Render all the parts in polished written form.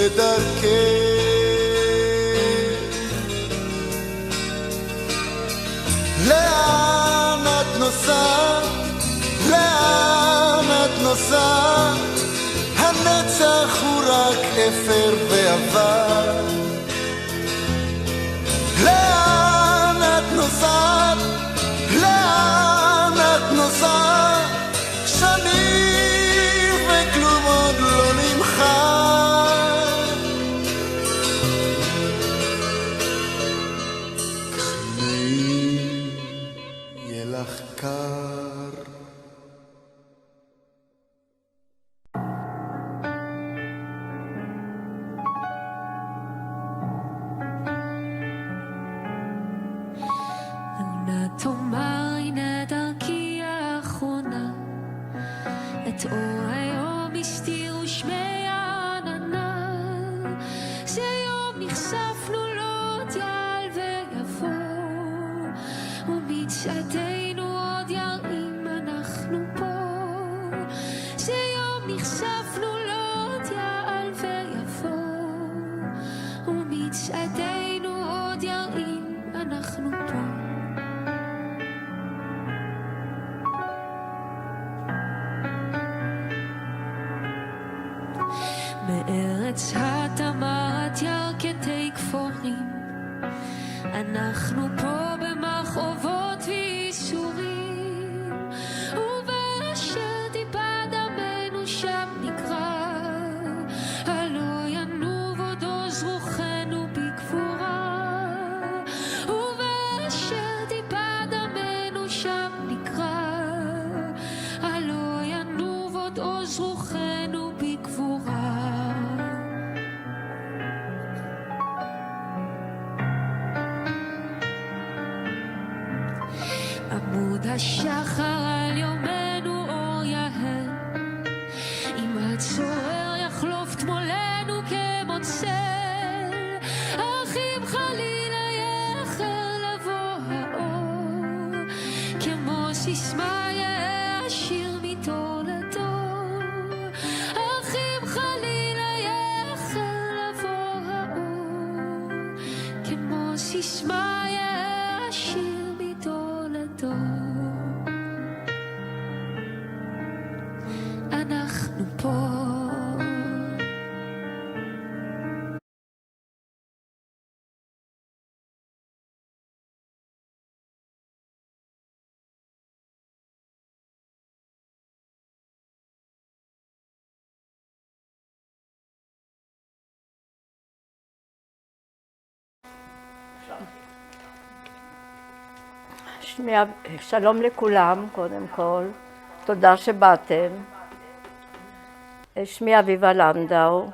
בדרכך. לאן את נוסעת? לאן את נוסעת? הנצח הוא רק אפר ועבר. לאן את נוסעת? לאן את נוסעת? שנים וכלום עוד לא נמחק. קחי, יהיה לך קר. תאמר הנה דרכי האחרונה, את אור היום הסתיר ושמי העננה, שיום נחשפנו לא עוד יעל ויבוא, ומצעדנו עוד יראים אנחנו פה, שיום נחשפנו לא עוד יעל ויבוא, ומצעדנו עוד יראים אנחנו פה. בארץ התמרת ירכתי כפורים, אנחנו פה במחרבות וייסורים, ובאשר טיפה דמנו שם נקרא, הלא ינוב עוד עוז רוחנו בגבורה, ובאשר טיפה דמנו שם נקרא, הלא ינוב עוד עוז רוחנו בגבורה. עמוד השחר על יומנו אור יהל, אם הצורר יחלוף תמולנו כמו צל, אך אם חלילה יאחר לבוא האור, כמו סיסמה יהיה השיר מדור לדור, אך אם חלילה יאחר לבוא האור, כמו סיסמה יהיה השיר מדור לדור. אנחנו פה. שלום לכולם, קודם כל, תודה שבאתם. שמי אביבה לנדאו,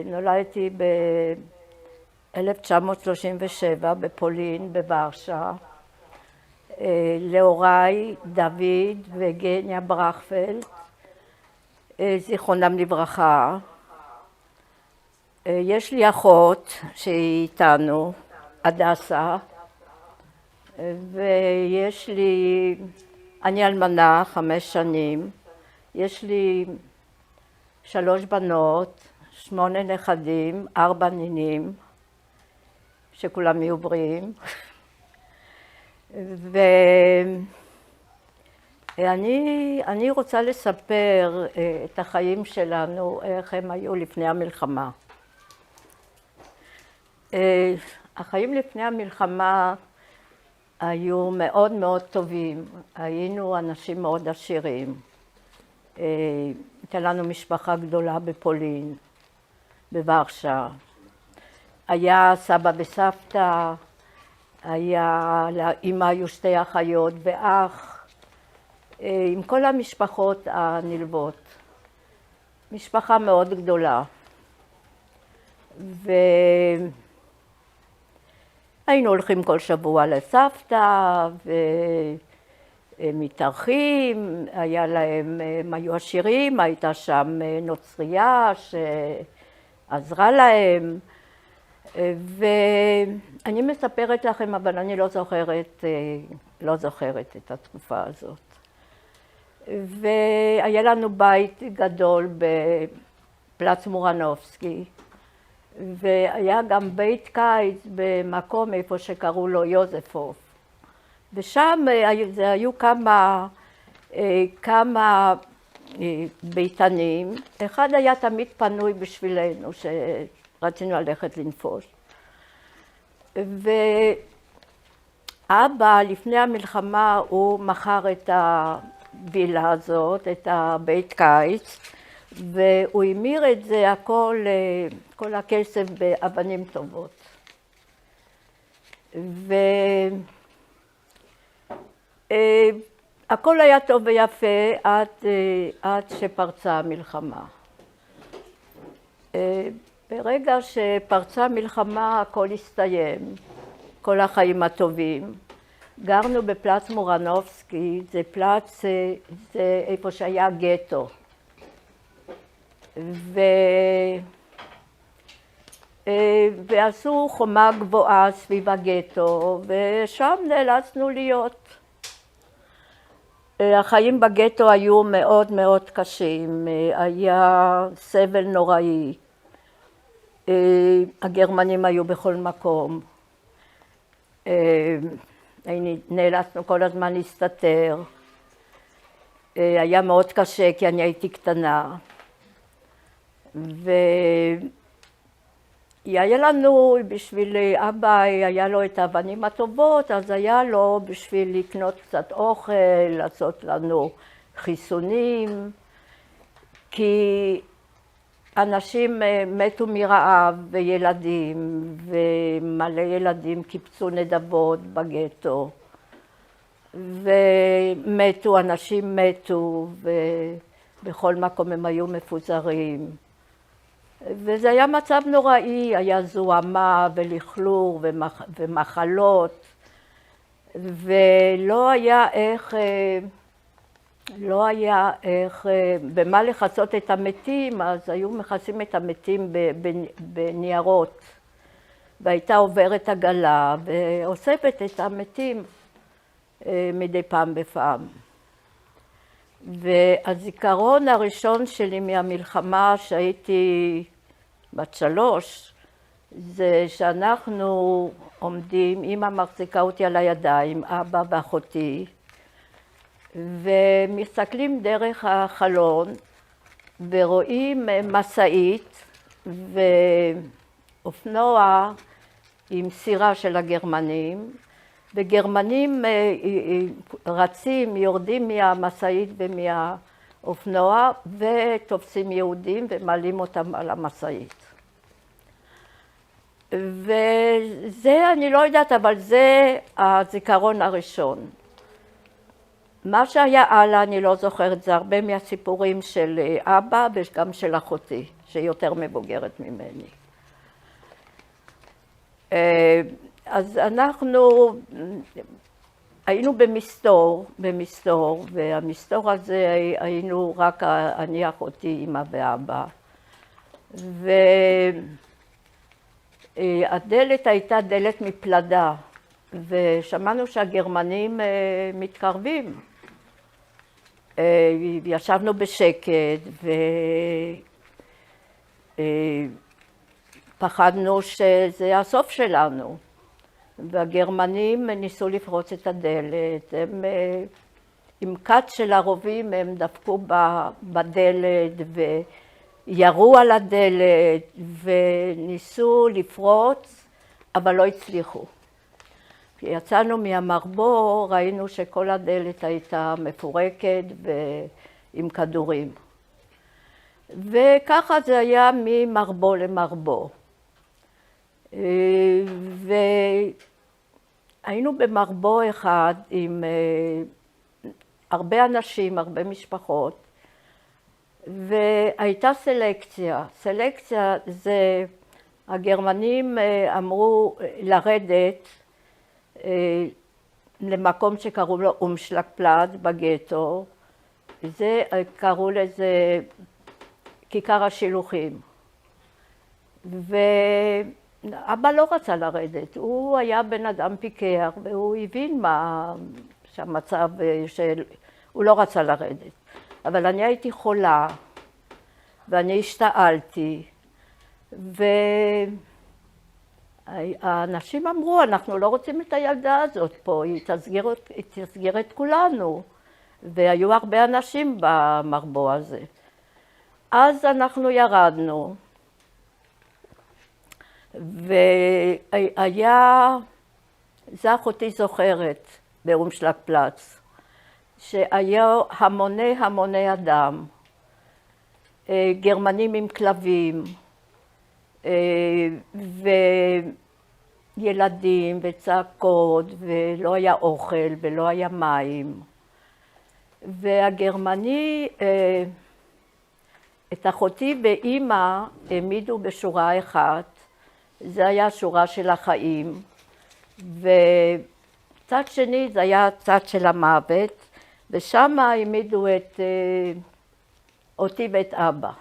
נולדתי ב-1937 בפולין, בוורשה. להוריי דוד וגניה ברכפלד, זיכרונם לברכה. יש לי אחות שהיא איתנו, הדסה, ויש לי, אני אלמנה 5 שנים, יש לי 3 בנות, 8 נכדים, 4 נינים, שכולם יהיו בריאים. ואני רוצה לספר את החיים שלנו, איך הם היו לפני המלחמה. החיים לפני המלחמה היו מאוד מאוד טובים, היינו אנשים מאוד עשירים. הייתה לנו משפחה גדולה בפולין, בוורשה. היה סבא וסבתא, לאמא היו 2 אחיות ואח, עם כל המשפחות הנלוות. משפחה מאוד גדולה. היינו הולכים כל שבוע לסבתא ומתארחים, היה להם, הם היו עשירים, הייתה שם נוצרייה שעזרה להם. ואני מספרת לכם, אבל אני לא זוכרת את התקופה הזאת. והיה לנו בית גדול פלץ מורנובסקי, והיה גם בית קיץ במקום איפה שקראו לו יוזפוף. ושם היו כמה ביתנים, אחד היה תמיד פנוי בשבילנו, שרצינו ללכת לנפוש. ואבא, לפני המלחמה, הוא מכר את הווילה הזאת, את הבית קיץ, והוא המיר את זה הכל, כל הכסף באבנים טובות. הכל היה טוב ויפה עד שפרצה המלחמה. ברגע שפרצה המלחמה הכל הסתיים, כל החיים הטובים. גרנו בפלץ מורנובסקי, זה פלץ, זה איפה שהיה גטו. ועשו חומה גבוהה סביב הגטו, ושם נאלצנו להיות. החיים בגטו היו מאוד מאוד קשים, היה סבל נוראי. הגרמנים היו בכל מקום. נאלצנו כל הזמן להסתתר. היה מאוד קשה כי אני הייתי קטנה. והיה לנו, בשביל אבא היה לו את האבנים הטובות, אז היה לו בשביל לקנות קצת אוכל, לעשות לנו חיסונים, כי אנשים מתו מרעב וילדים, ומלא ילדים קיפצו נדבות בגטו, ומתו, אנשים מתו, ובכל מקום הם היו מפוזרים. וזה היה מצב נוראי, היה זוהמה ולכלור ומחלות, ולא היה איך, במה לחצות את המתים, אז היו מכסים את המתים בניירות, והייתה עוברת עגלה ואוספת את המתים מדי פעם בפעם. והזיכרון הראשון שלי מהמלחמה, שהייתי בת 3, זה שאנחנו עומדים, אמא מחזיקה אותי על הידיים, אבא ואחותי, ומסתכלים דרך החלון, ורואים משאית ואופנוע עם סירה של הגרמנים, וגרמנים רצים, יורדים מהמשאית ומהאופנוע, ותופסים יהודים ומעלים אותם על המשאית. וזה, אני לא יודעת, אבל זה הזיכרון הראשון. מה שהיה הלאה, אני לא זוכרת, זה הרבה מהסיפורים של אבא וגם של אחותי, שיותר מבוגרת ממני. אז אנחנו היינו במסתור, והמסתור הזה היינו רק אני, אחותי, אמא ואבא. והדלת הייתה דלת מפלדה, ושמענו שהגרמנים מתקרבים. ישבנו בשקט, ופחדנו שזה הסוף שלנו. והגרמנים ניסו לפרוץ את הדלת, הם עם קט של הרובים הם דפקו בדלת וירו על הדלת וניסו לפרוץ, אבל לא הצליחו. כשיצאנו מהמרבור ראינו שכל הדלת הייתה מפורקת ועם כדורים. וככה זה היה ממרבור למרבור. והיינו במרבור אחד עם הרבה אנשים, הרבה משפחות, והייתה סלקציה. סלקציה זה, הגרמנים אמרו לרדת למקום שקראו לו אומשלגפלץ בגטו, זה קראו לזה כיכר השילוחים. ואבא לא רצה לרדת, הוא היה בן אדם פיקח והוא הבין שהמצב הוא לא רצה לרדת. אבל אני הייתי חולה ואני השתעלתי, והאנשים אמרו, אנחנו לא רוצים את הילדה הזאת פה, היא תסגיר את כולנו. והיו הרבה אנשים במרבוע הזה. אז אנחנו ירדנו, והיה, זה אחותי זוכרת, באומשלג פלץ, שהיו המוני אדם, גרמנים עם כלבים, וילדים וצעקות, ולא היה אוכל ולא היה מים. והגרמני, את אחותי ואימא העמידו בשורה אחת, זה היה שורה של החיים, וצד שני זה היה צד של המוות, ושם העמידו אותי ואת אבא.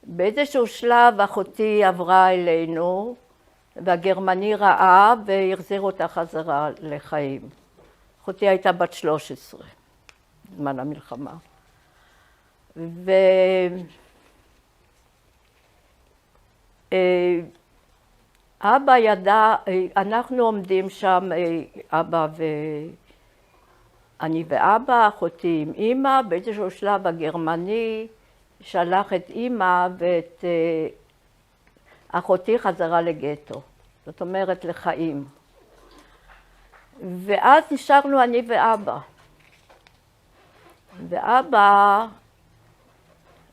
באיזשהו שלב אחותי עברה אלינו, והגרמני ראה והחזיר אותה חזרה לחיים. אחותי הייתה בת 13, זמן המלחמה. אבא ידע, אנחנו עומדים שם, אבא אני ואבא, אחותי עם אמא, באיזשהו שלב הגרמני שלח את אמא ואת אחותי חזרה לגטו, זאת אומרת לחיים. ואז נשארנו אני ואבא. ואבא,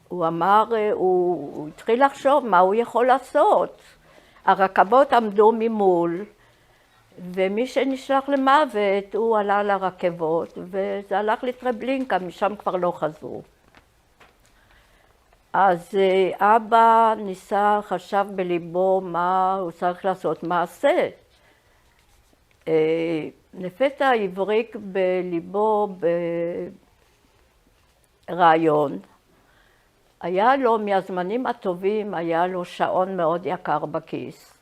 הוא אמר, הוא התחיל לחשוב מה הוא יכול לעשות. הרכבות עמדו ממול, ומי שנשלח למוות, הוא עלה לרכבות, וזה הלך לטרבלינקה, משם כבר לא חזרו. אז אבא ניסה, חשב בליבו מה הוא צריך לעשות, מעשה. לפתע הבריק בליבו ברעיון. היה לו, מהזמנים הטובים, היה לו שעון מאוד יקר בכיס.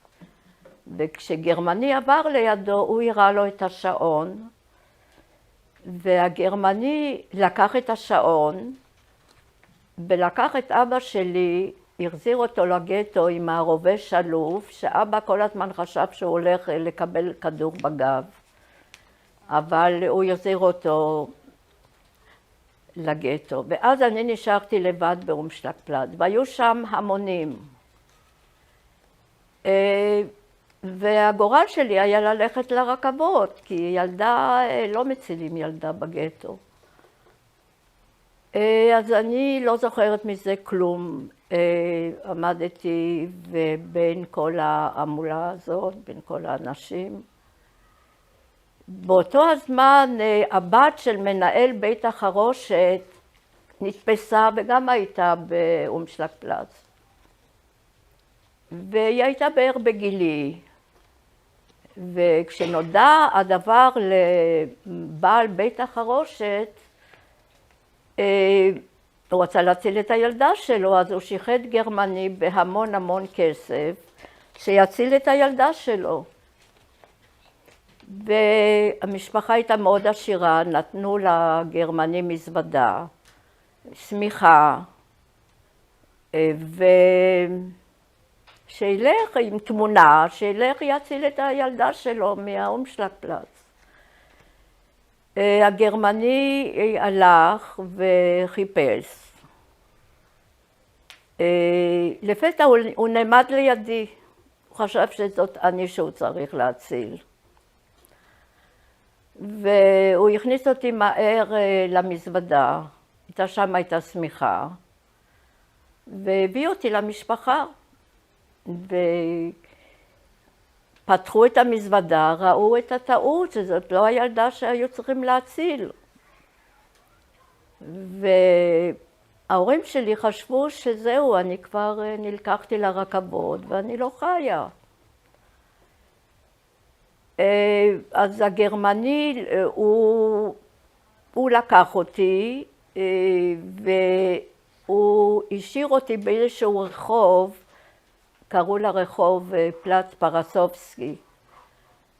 וכשגרמני עבר לידו, הוא הראה לו את השעון, והגרמני לקח את השעון, ולקח את אבא שלי, החזיר אותו לגטו עם הרובה שלוף, שאבא כל הזמן חשב שהוא הולך לקבל כדור בגב, אבל הוא החזיר אותו לגטו. ואז אני נשארתי לבד באומשלג פלץ, והיו שם המונים. והגורל שלי היה ללכת לרכבות, כי ילדה, לא מצילים ילדה בגטו. אז אני לא זוכרת מזה כלום. עמדתי בין כל ההמולה הזאת, בין כל האנשים. באותו הזמן הבת של מנהל בית החרושת נתפסה וגם הייתה באומשלג פלץ. והיא הייתה בערך בגילי. וכשנודע הדבר לבעל בית החרושת, הוא רצה להציל את הילדה שלו, אז הוא שיחד גרמני בהמון כסף, שיציל את הילדה שלו. והמשפחה הייתה מאוד עשירה, נתנו לגרמני מזוודה, שמיכה, שילך עם תמונה, שילך יציל את הילדה שלו מהאומשלג פלץ. הגרמני הלך וחיפש. לפתע הוא נעמד לידי, הוא חשב שזאת אני שהוא צריך להציל. והוא הכניס אותי מהר למזוודה, הייתה שם הייתה שמיכה, והביא אותי למשפחה. ופתחו את המזוודה, ראו את הטעות, שזאת לא הילדה שהיו צריכים להציל. וההורים שלי חשבו שזהו, אני כבר נלקחתי לרכבות ואני לא חיה. אז הגרמני, הוא לקח אותי, והוא השאיר אותי באיזשהו רחוב, קראו לרחוב פלץ פרסובסקי.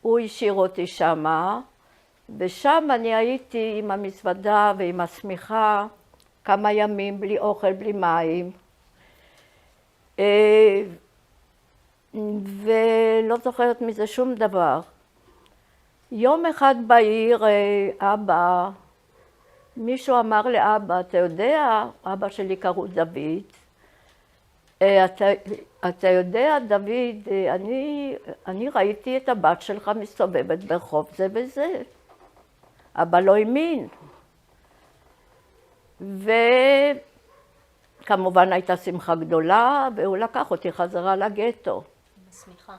הוא השאיר אותי שמה, ושם אני הייתי עם המזוודה ועם השמיכה כמה ימים בלי אוכל, בלי מים. ולא זוכרת מזה שום דבר. יום אחד בעיר, אבא, מישהו אמר לאבא, אתה יודע, אבא שלי קראו דוד, אתה יודע, דוד, אני ראיתי את הבת שלך מסתובבת ברחוב זה וזה. אבא לא האמין. וכמובן הייתה שמחה גדולה, והוא לקח אותי חזרה לגטו. השמיכה.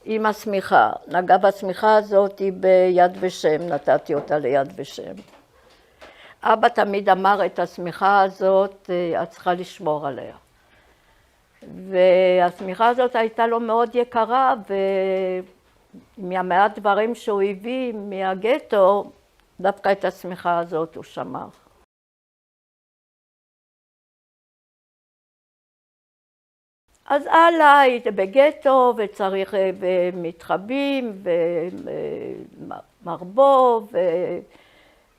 עם השמיכה. נגע בשמיכה הזאת היא ביד ושם, נתתי אותה ליד ושם. אבא תמיד אמר את השמיכה הזאת, את צריכה לשמור עליה. והשמיכה הזאת הייתה לו מאוד יקרה, ומהמעט דברים שהוא הביא מהגטו, דווקא את השמיכה הזאת הוא שמר. אז הלאה, הייתי בגטו וצריך מתחבים ומרבו,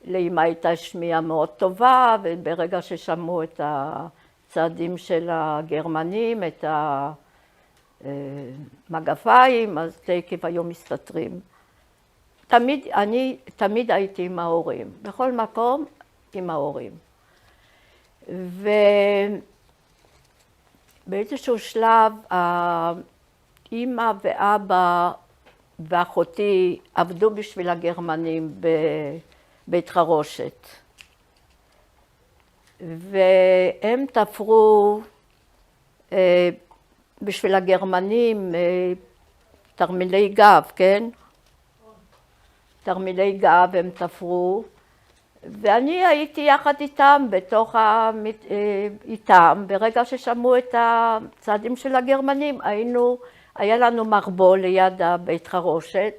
ולאמא הייתה שמיעה מאוד טובה, וברגע ששמעו את הצעדים של הגרמנים, את המגפיים, אז תקף היו מסתתרים. אני תמיד הייתי עם ההורים, בכל מקום עם ההורים. באיזשהו שלב, אמא ואבא ואחותי עבדו בשביל הגרמנים בבית חרושת. והם תפרו בשביל הגרמנים תרמילי גב, כן? תרמילי גב הם תפרו. ואני הייתי יחד איתם, איתם, ברגע ששמעו את הצעדים של הגרמנים, היה לנו מרבו ליד הבית חרושת,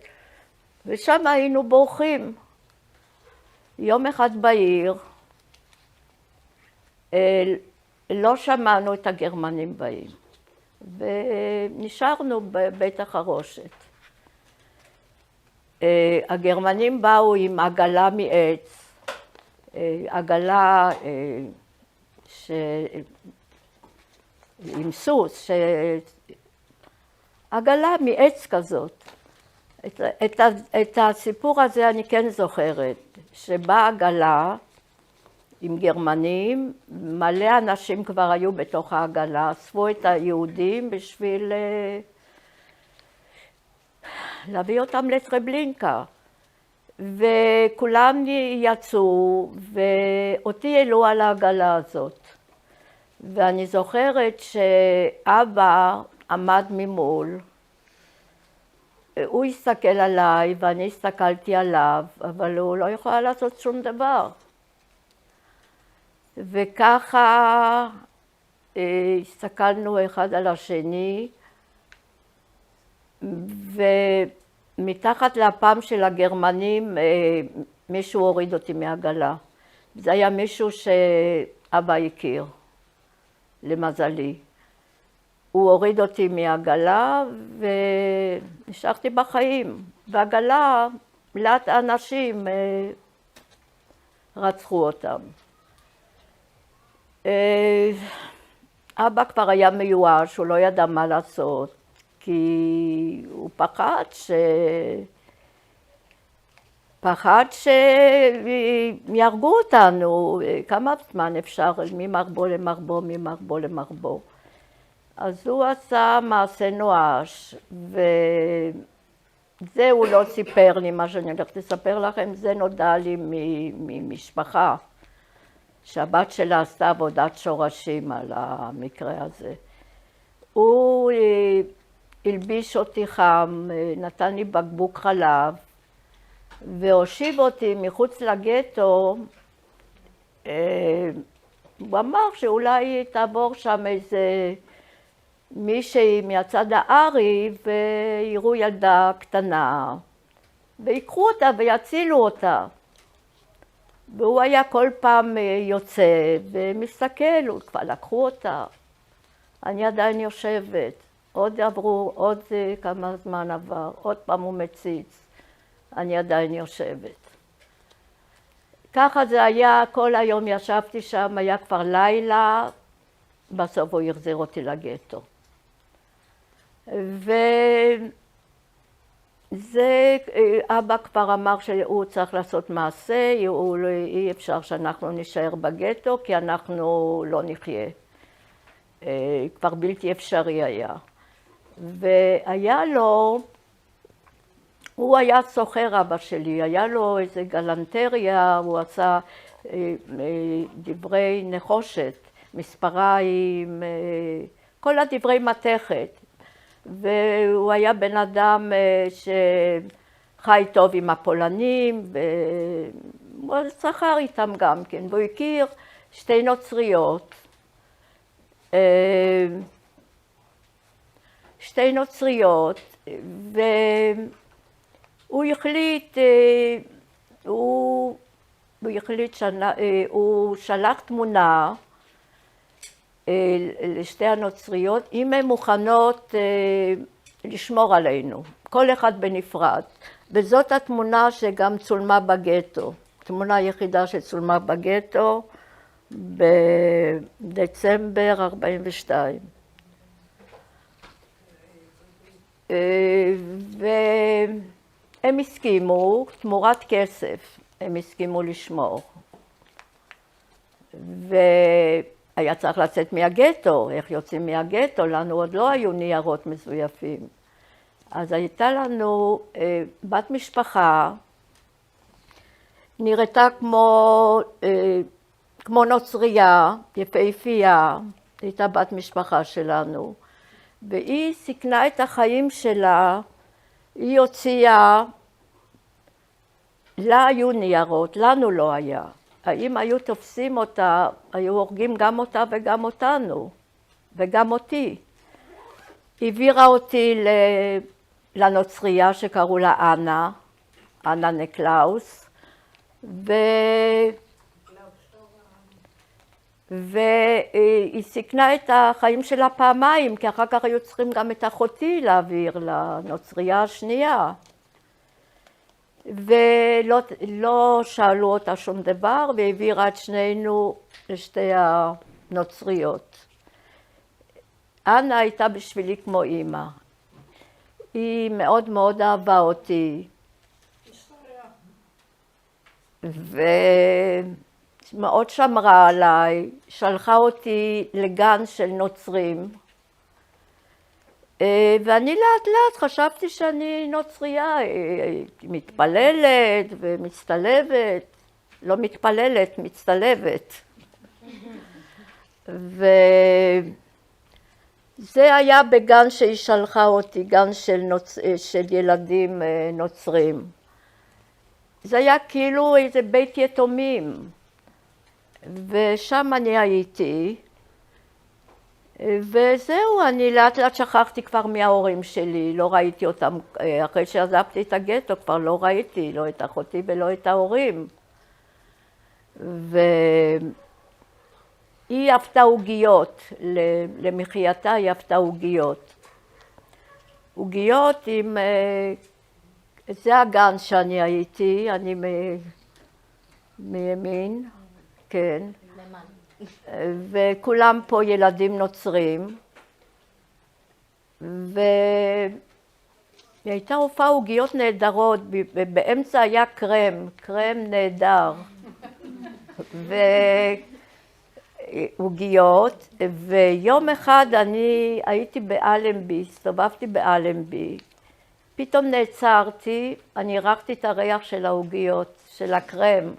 ושם היינו בורחים. יום אחד בעיר, לא שמענו את הגרמנים באים, ונשארנו בבית החרושת. הגרמנים באו עם עגלה מעץ, עגלה עם סוס, עגלה מעץ כזאת. את הסיפור הזה אני כן זוכרת, שבאה עגלה עם גרמנים, מלא אנשים כבר היו בתוך העגלה, אספו את היהודים בשביל להביא אותם לטרבלינקה. וכולם יצאו, ואותי העלו על העגלה הזאת. ואני זוכרת שאבא עמד ממול, הוא הסתכל עליי ואני הסתכלתי עליו, אבל הוא לא יכולה לעשות שום דבר. וככה הסתכלנו אחד על השני, מתחת לאפם של הגרמנים מישהו הוריד אותי מהעגלה. זה היה מישהו שאבא הכיר, למזלי. הוא הוריד אותי מהעגלה ונשארתי בחיים. בעגלה לאט אנשים רצחו אותם. אבא כבר היה מיואש, הוא לא ידע מה לעשות. כי הוא פחד שיהרגו אותנו, כמה זמן אפשר ממרבו למרבו, ממרבו למרבו. אז הוא עשה מעשה נואש, וזה הוא לא סיפר לי, מה שאני הולכת לספר לכם, זה נודע לי ממשפחה, שהבת שלה עשתה עבודת שורשים על המקרה הזה. הוא הלביש אותי חם, נתן לי בקבוק חלב, והושיב אותי מחוץ לגטו. הוא אמר שאולי תעבור שם איזה מישהי מהצד הארי, ויראו ילדה קטנה, ויקחו אותה ויצילו אותה. והוא היה כל פעם יוצא ומסתכל, כבר לקחו אותה. אני עדיין יושבת. עוד כמה זמן עבר, עוד פעם הוא מציץ, אני עדיין יושבת. ככה זה היה, כל היום ישבתי שם, היה כבר לילה, בסוף הוא החזיר אותי לגטו. וזה, אבא כבר אמר שהוא צריך לעשות מעשה, אי אפשר שאנחנו נשאר בגטו, כי אנחנו לא נחיה. כבר בלתי אפשרי היה. והיה לו, הוא היה סוחר אבא שלי, היה לו איזה גלנטריה, הוא עשה דברי נחושת, מספריים, כל הדברי מתכת. והוא היה בן אדם שחי טוב עם הפולנים, והוא שכר איתם גם כן, והוא הכיר שתי נוצריות. והוא החליט, הוא שלח תמונה לשתי הנוצריות, אם הן מוכנות לשמור עלינו, כל אחד בנפרד. וזאת התמונה שגם צולמה בגטו, תמונה יחידה שצולמה בגטו בדצמבר 42. והם הסכימו, תמורת כסף, הם הסכימו לשמור. והיה צריך לצאת מהגטו, איך יוצאים מהגטו? לנו עוד לא היו ניירות מזויפים. אז הייתה לנו בת משפחה, נראתה כמו נוצרייה, יפהפייה, הייתה בת משפחה שלנו. והיא סיכנה את החיים שלה, היא הוציאה, לה היו ניירות, לנו לא היה. האם היו תופסים אותה, היו הורגים גם אותה וגם אותנו, וגם אותי. העבירה אותי לנוצרייה שקראו לה אנה נקלאוס, והיא סיכנה את החיים שלה פעמיים, כי אחר כך היו צריכים גם את אחותי להעביר לנוצרייה השנייה. ולא שאלו אותה שום דבר, והעבירה את שנינו לשתי הנוצריות. אנה הייתה בשבילי כמו אימא. היא מאוד מאוד אהבה אותי. ומאוד שמרה עליי, שלחה אותי לגן של נוצרים. ואני לאט לאט חשבתי שאני נוצרייה, מתפללת ומצטלבת, לא מתפללת, מצטלבת. וזה היה בגן שהיא שלחה אותי, גן של ילדים נוצרים. זה היה כאילו איזה בית יתומים, ושם אני הייתי. וזהו, אני לאט לאט שכחתי כבר מההורים שלי, לא ראיתי אותם, אחרי שעזבתי את הגטו כבר לא ראיתי, לא את אחותי ולא את ההורים. והיא אהבתה עוגיות, למחייתה היא אהבתה עוגיות. עוגיות עם, זה הגן שאני הייתי, אני מימין, כן. וכולם פה ילדים נוצרים, והייתה הופעה עוגיות נהדרות, באמצע היה קרם נהדר, ועוגיות, ויום אחד אני הייתי באלנבי, הסתובבתי באלנבי, פתאום נעצרתי, אני הרחתי את הריח של העוגיות, של הקרם,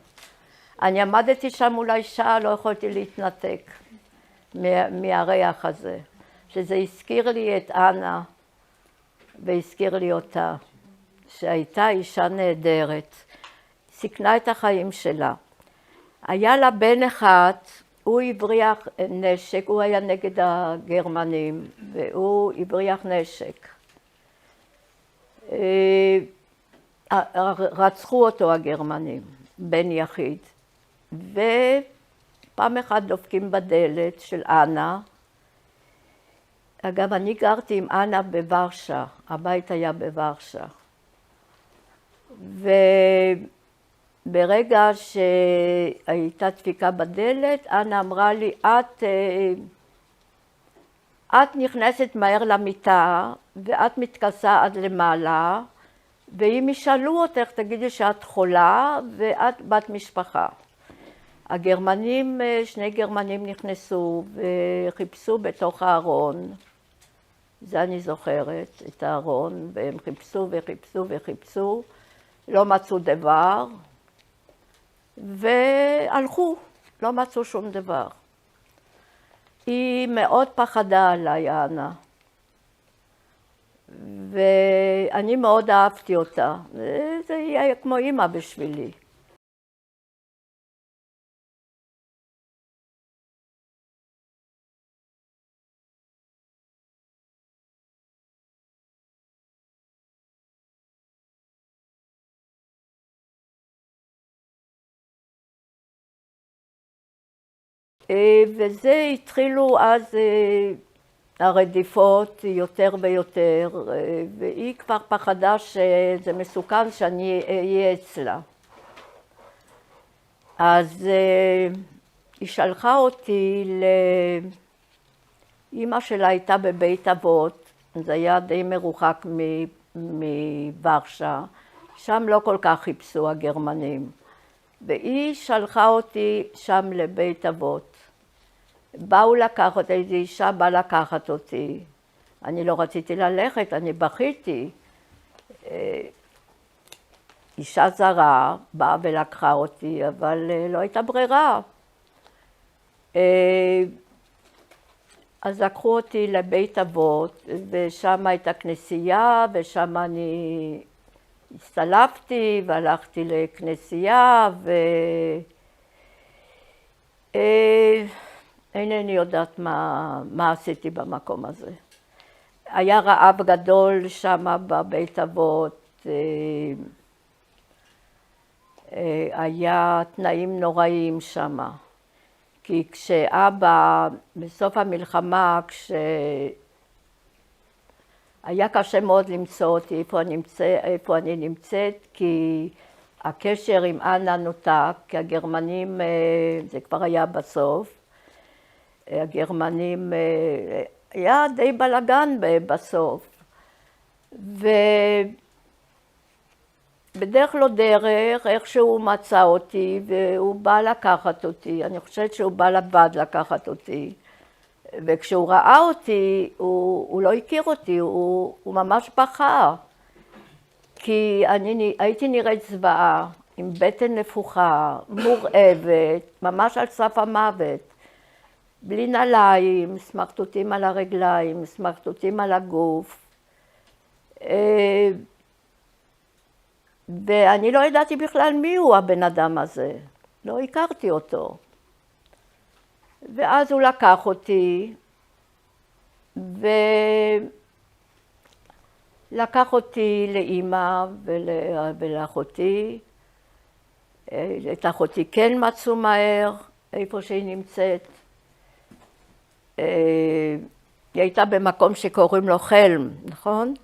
אני עמדתי שם אולי שעה, לא יכולתי להתנתק מהריח הזה, שזה הזכיר לי את אנה והזכיר לי אותה, שהייתה אישה נהדרת, סיכנה את החיים שלה. היה לה בן אחד, הוא הבריח נשק, הוא היה נגד הגרמנים, והוא הבריח נשק. רצחו אותו הגרמנים, בן יחיד. ופעם אחת דופקים בדלת של אנה. אגב, אני גרתי עם אנה בוורשה, הבית היה בוורשה. ברגע שהייתה דפיקה בדלת, אנה אמרה לי, את נכנסת מהר למיטה, ואת מתכסה עד למעלה, ואם ישאלו אותך, תגידי שאת חולה, ואת בת משפחה. הגרמנים, שני גרמנים נכנסו וחיפשו בתוך הארון, זה אני זוכרת, את הארון, והם חיפשו וחיפשו וחיפשו, לא מצאו דבר, והלכו, לא מצאו שום דבר. היא מאוד פחדה עליי, אנה, ואני מאוד אהבתי אותה, זה היה כמו אמא בשבילי. וזה התחילו אז הרדיפות יותר ויותר, והיא כבר פחדה שזה מסוכן שאני אהיה אצלה. אז היא שלחה אותי לאמא שלה הייתה בבית אבות, זה היה די מרוחק מוורשה, שם לא כל כך חיפשו הגרמנים. והיא שלחה אותי שם לבית אבות. באו לקחת, איזו אישה באה לקחת אותי. אני לא רציתי ללכת, אני בכיתי. אישה זרה באה ולקחה אותי, אבל לא הייתה ברירה. אז לקחו אותי לבית אבות, ושם הייתה כנסייה, ושם אני הצטלפתי והלכתי לכנסייה, אינני יודעת מה עשיתי במקום הזה. היה רעב גדול שם בבית אבות, היה תנאים נוראים שם. כי כשאבא, בסוף המלחמה, היה קשה מאוד למצוא אותי איפה אני נמצאת, כי הקשר עם אנה נותק, כי הגרמנים, זה כבר היה בסוף, הגרמנים, היה די בלגן בסוף. ובדרך לא דרך, איכשהו מצא אותי, והוא בא לקחת אותי, אני חושבת שהוא בא לבד לקחת אותי. וכשהוא ראה אותי, הוא לא הכיר אותי, הוא ממש בכה. כי אני הייתי נראית זוועה, עם בטן נפוחה, מורעבת, ממש על סף המוות. בלי נעליים, סמרטוטים על הרגליים, סמרטוטים על הגוף. ואני לא ידעתי בכלל מי הוא הבן אדם הזה, לא הכרתי אותו. ואז הוא לקח אותי, ולקח אותי לאמא ולאחותי. את אחותי כן מצאו מהר, איפה שהיא נמצאת. היא הייתה במקום שקוראים לו חלם, נכון?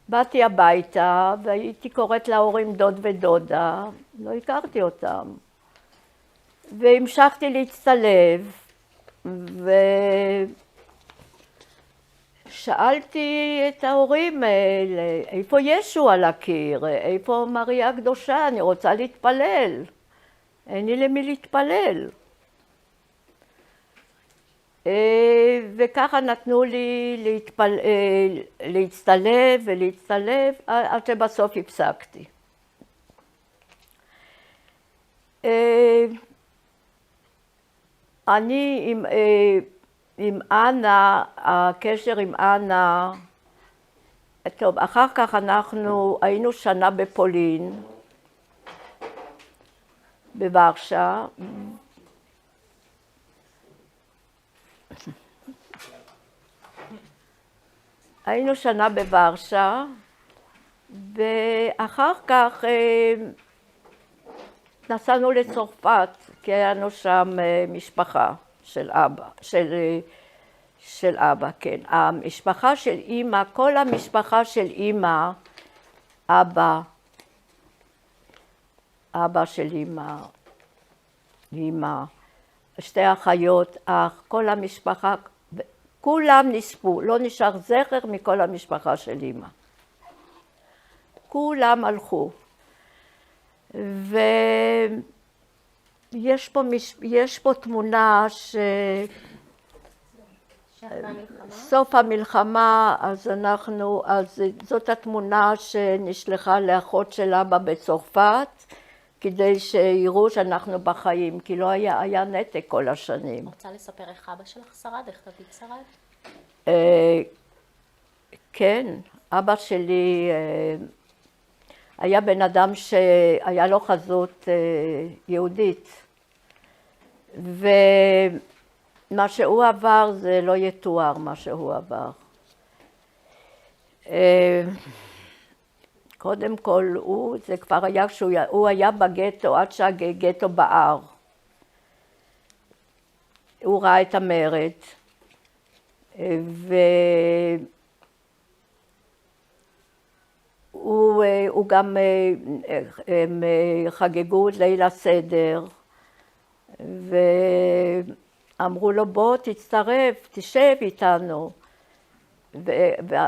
באתי הביתה והייתי קוראת להורים דוד ודודה, לא הכרתי אותם. והמשכתי להצטלב, ושאלתי את ההורים, איפה ישו על הקיר? איפה מריה הקדושה? אני רוצה להתפלל. אין לי למי להתפלל. וככה נתנו לי להצטלב ולהצטלב, עד שבסוף הפסקתי. אני עם אנה, הקשר עם אנה, טוב, אחר כך אנחנו היינו שנה בפולין, בוורשה. היינו שנה בוורשה, ואחר כך נסענו לצרפת, כי היה לנו שם משפחה של אבא, של אבא, כן. המשפחה של אמא, כל המשפחה של אמא, אבא של אמא, שתי אחיות, אח, כל המשפחה, כולם נספו, לא נשאר זכר מכל המשפחה של אמא. כולם הלכו. ויש פה תמונה סוף המלחמה, אז זאת התמונה שנשלחה לאחות של אבא בצרפת, כדי שיראו שאנחנו בחיים, כי לא היה נתק כל השנים. רוצה לספר איך אבא שלך שרד, איך דוד שרד? כן, אבא שלי היה בן אדם שהיה לו חזות יהודית, ומה שהוא עבר זה לא יתואר מה שהוא עבר. קודם כל, זה כבר היה כשהוא היה בגטו, עד שהגטו בער. הוא ראה את המרד, והוא גם חגגו את ליל הסדר, ואמרו לו בוא תצטרף, תשב איתנו.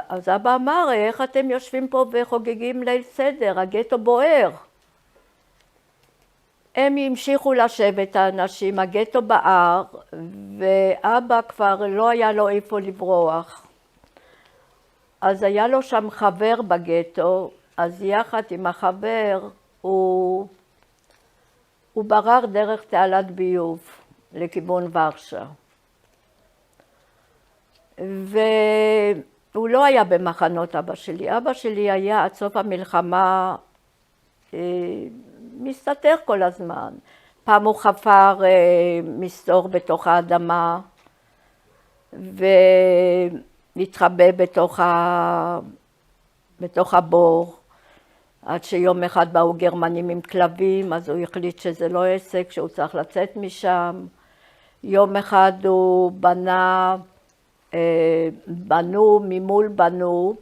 אז אבא אמר, איך אתם יושבים פה וחוגגים ליל סדר, הגטו בוער. הם המשיכו לשבת האנשים, הגטו בער, ואבא כבר לא היה לו איפה לברוח. אז היה לו שם חבר בגטו, אז יחד עם החבר הוא ברר דרך תעלת ביוב לכיוון ורשה. והוא לא היה במחנות אבא שלי. אבא שלי היה עד סוף המלחמה מסתתר כל הזמן. פעם הוא חפר מסתור בתוך האדמה והתחבא בתוך הבור, עד שיום אחד באו גרמנים עם כלבים, אז הוא החליט שזה לא עסק, שהוא צריך לצאת משם. יום אחד הוא ממול בנו,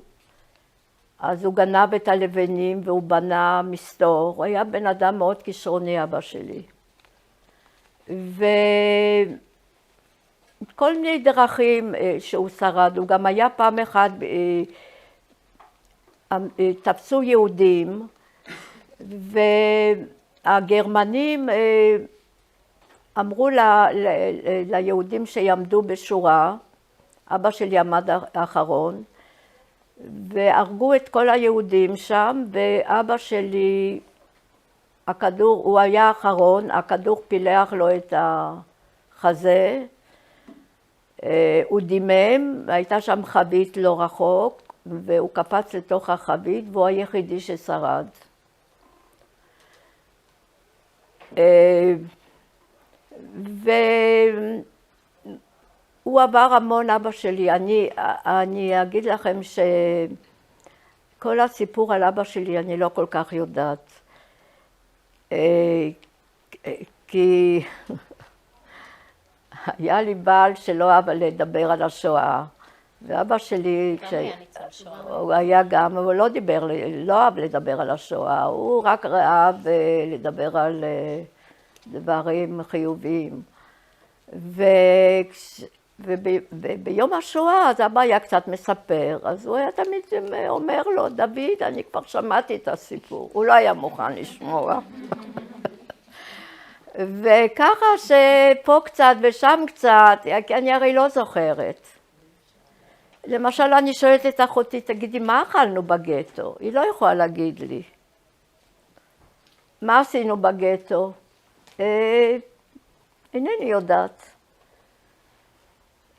אז הוא גנב את הלבנים והוא בנה מסתור. הוא היה בן אדם מאוד כישרוני, אבא שלי. וכל מיני דרכים שהוא שרד. הוא גם היה פעם אחת, תפסו יהודים, והגרמנים אמרו ליהודים שיעמדו בשורה, אבא שלי עמד האחרון, והרגו את כל היהודים שם, ואבא שלי, הוא היה האחרון, הכדור פילח לו את החזה, הוא דימם, הייתה שם חבית לא רחוק, והוא קפץ לתוך החבית, והוא היחידי ששרד. הוא עבר המון, אבא שלי. אני אגיד לכם שכל הסיפור על אבא שלי אני לא כל כך יודעת. כי היה לי בעל שלא אהב לדבר על השואה. ואבא שלי, הוא היה גם, אבל לא אהב לדבר על השואה. הוא רק אהב לדבר על דברים חיוביים. וביום השואה, אז אבא היה קצת מספר, אז הוא היה תמיד אומר לו, דוד, אני כבר שמעתי את הסיפור. הוא לא היה מוכן לשמוע. וככה שפה קצת ושם קצת, כי אני הרי לא זוכרת. למשל, אני שואלת את אחותי, תגידי, מה אכלנו בגטו? היא לא יכולה להגיד לי. מה עשינו בגטו? אינני יודעת.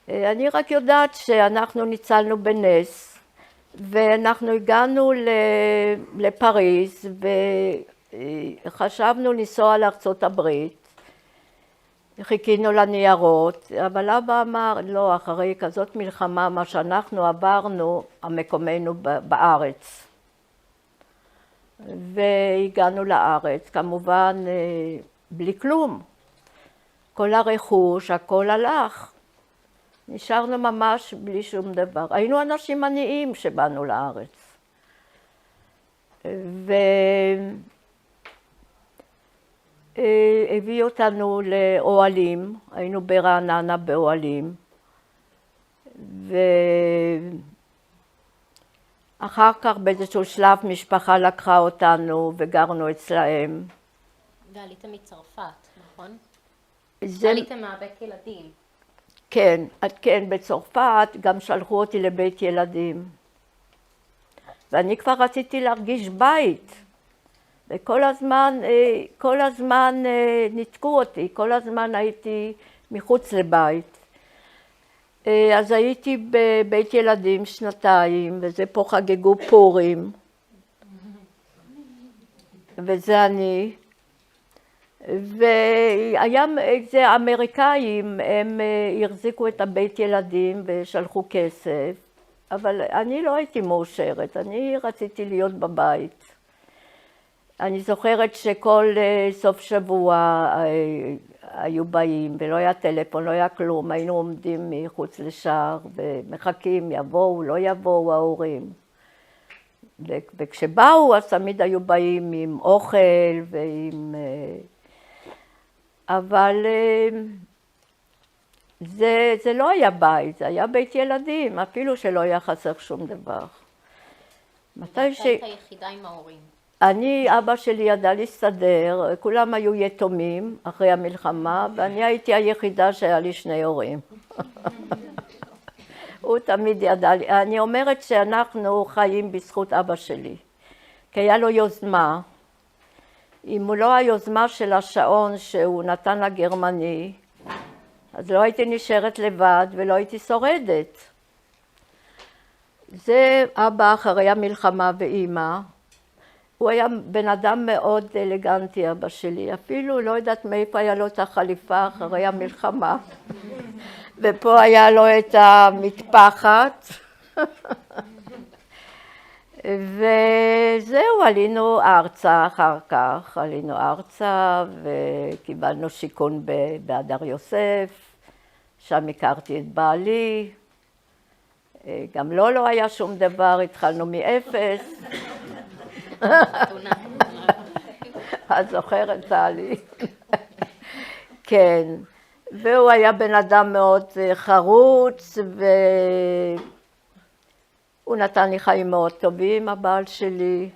אני רק יודעת שאנחנו ניצלנו בנס, ואנחנו הגענו לפריז, וחשבנו לנסוע לארצות הברית. חיכינו לניירות, אבל אבא אמר, לא, אחרי כזאת מלחמה, מה שאנחנו עברנו, המקומנו בארץ. והגענו לארץ, כמובן, בלי כלום. כל הרכוש, הכל הלך. נשארנו ממש בלי שום דבר. היינו אנשים עניים שבאנו לארץ. והביא אותנו לאוהלים, היינו ברעננה באוהלים. ואחר כך באיזשהו שלב משפחה לקחה אותנו וגרנו אצלהם. ועליתם מצרפת, נכון? זה... עליתם מהבית ילדים. כן, כן, בצרפת גם שלחו אותי לבית ילדים. ואני כבר רציתי להרגיש בית. וכל הזמן ניתקו אותי, כל הזמן הייתי מחוץ לבית. אז הייתי בבית ילדים 2 וזה פה חגגו פורים. וזה אני. והיה איזה אמריקאים, הם החזיקו את הבית ילדים ושלחו כסף, אבל אני לא הייתי מאושרת, אני רציתי להיות בבית. אני זוכרת שכל סוף שבוע היו באים ולא היה טלפון, לא היה כלום, היינו עומדים מחוץ לשער ומחכים, יבואו, לא יבואו ההורים. וכשבאו אז תמיד היו באים עם אוכל ועם... אבל זה לא היה בית, זה היה בית ילדים, אפילו שלא היה חסר שום דבר. אתה היית היחידה עם ההורים. אבא שלי ידע להסתדר, כולם היו יתומים אחרי המלחמה, ואני הייתי היחידה שהיה לי 2 הורים. הוא תמיד ידע לי, אני אומרת שאנחנו חיים בזכות אבא שלי, כי היה לו יוזמה. אם הוא לא היוזמה של השעון שהוא נתן לגרמני, אז לא הייתי נשארת לבד ולא הייתי שורדת. זה אבא אחרי המלחמה ואימא. הוא היה בן אדם מאוד אלגנטי, אבא שלי. אפילו לא יודעת מאיפה היה לו את החליפה אחרי המלחמה. ופה היה לו את המטפחת. וזהו, עלינו ארצה אחר כך, וקיבלנו שיכון בהדר יוסף, שם הכרתי את בעלי, גם לא היה שום דבר, התחלנו מאפס. את זוכרת, טלי? כן, והוא היה בן אדם מאוד חרוץ, הוא נתן לי חיים מאוד טובים, הבעל שלי.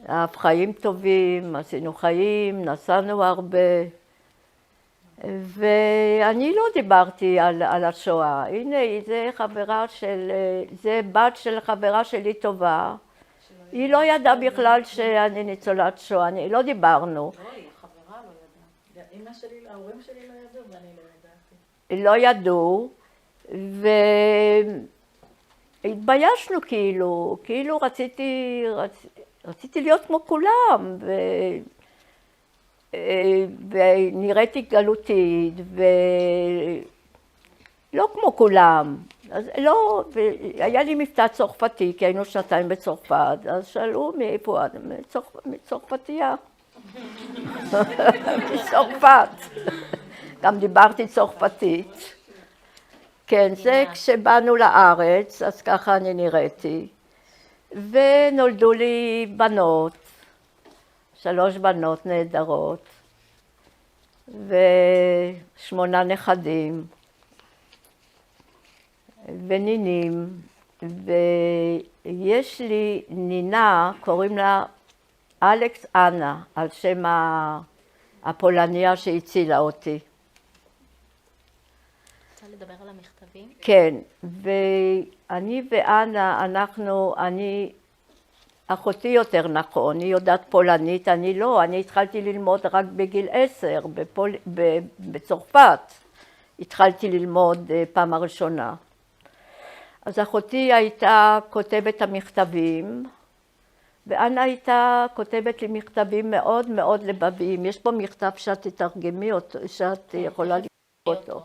אהב חיים טובים, עשינו חיים, נסענו הרבה. ואני לא דיברתי על השואה. הנה, זה בת של חברה שלי טובה. היא לא ידעה בכלל שאני ניצולת שואה, לא דיברנו. לא, היא חברה לא ידעה. אמא שלי, ההורים שלי לא ידעו ואני לא ידעתי. לא ידעו, התביישנו כאילו רציתי להיות כמו כולם, ונראיתי גלותית, ולא כמו כולם. אז לא, היה לי מבטא צרפתי, כי היינו 2 בצרפת, אז שאלו מאיפה את? מצרפתייה. מצרפת. גם דיברתי צרפתית. כן, זה כשבאנו לארץ, אז ככה אני נראיתי. ונולדו לי בנות, 3 בנות נהדרות, ו8 נכדים, ונינים, ויש לי נינה, קוראים לה אלכס אנה, על שם הפולניה שהצילה אותי. רוצה לדבר על המכתבים? כן, ואני ואנה, אחותי יותר נכון, היא יודעת פולנית, אני לא, אני התחלתי ללמוד רק בגיל 10, בצרפת, התחלתי ללמוד פעם הראשונה. אז אחותי הייתה כותבת המכתבים, ואנה הייתה כותבת לי מכתבים מאוד מאוד לבביים, יש פה מכתב שאת תתרגמי אותו, שאת יכולה לקרוא אותו.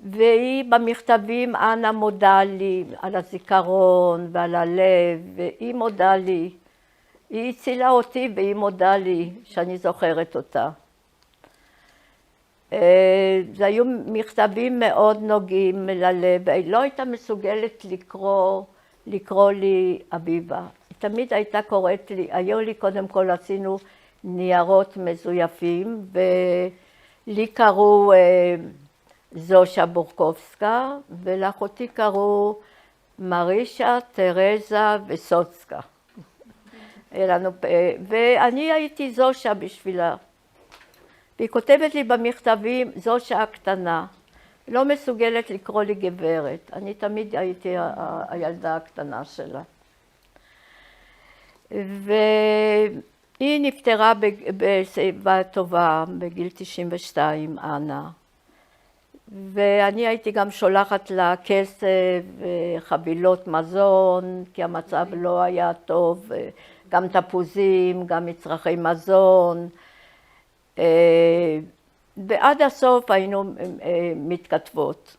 והיא במכתבים, אנה מודה לי על הזיכרון ועל הלב, והיא מודה לי, היא הצילה אותי והיא מודה לי שאני זוכרת אותה. זה היו מכתבים מאוד נוגעים ללב, היא לא הייתה מסוגלת לקרוא לי אביבה. היא תמיד הייתה קוראת לי, היו לי קודם כל עשינו ניירות מזויפים, ולי קראו זושה בורקובסקה, ולאחותי קראו מרישה, תרזה וסוצקה. ואני הייתי זושה בשבילה. והיא כותבת לי במכתבים, זושה הקטנה, לא מסוגלת לקרוא לי גברת. אני תמיד הייתי הילדה הקטנה שלה. והיא נפטרה בשיבה טובה בגיל 92, אנה. ואני הייתי גם שולחת לה כסף וחבילות מזון, כי המצב לא היה טוב, גם תפוזים, גם מצרכי מזון. ועד הסוף היינו מתכתבות.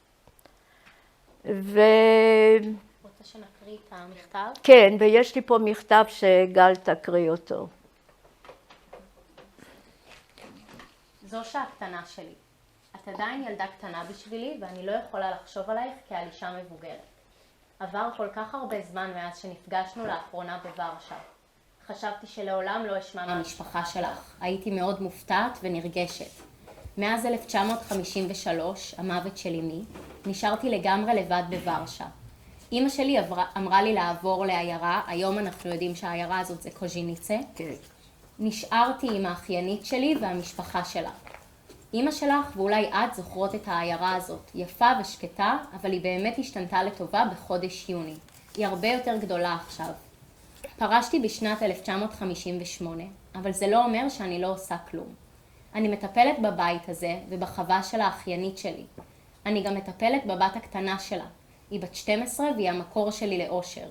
רוצה שנקריא את המכתב? כן, ויש לי פה מכתב שגל תקריא אותו. זושה הקטנה שלי, את עדיין ילדה קטנה בשבילי ואני לא יכולה לחשוב עלייך כעל אישה מבוגרת. עבר כל כך הרבה זמן מאז שנפגשנו לאחרונה בוורשה. חשבתי שלעולם לא אשמע מהמשפחה שלך. הייתי מאוד מופתעת ונרגשת. מאז 1953, המוות של אמי, נשארתי לגמרי לבד בוורשה. אמא שלי אמרה לי לעבור לעיירה, היום אנחנו יודעים שהעיירה הזאת זה קוז'יניצה. כן. נשארתי עם האחיינית שלי והמשפחה שלה. אמא שלך ואולי את זוכרות את העיירה הזאת, יפה ושקטה, אבל היא באמת השתנתה לטובה בחודש יוני. היא הרבה יותר גדולה עכשיו. פרשתי בשנת 1958, אבל זה לא אומר שאני לא עושה כלום. אני מטפלת בבית הזה ובחווה של האחיינית שלי. אני גם מטפלת בבת הקטנה שלה. היא בת 12 והיא המקור שלי לאושר.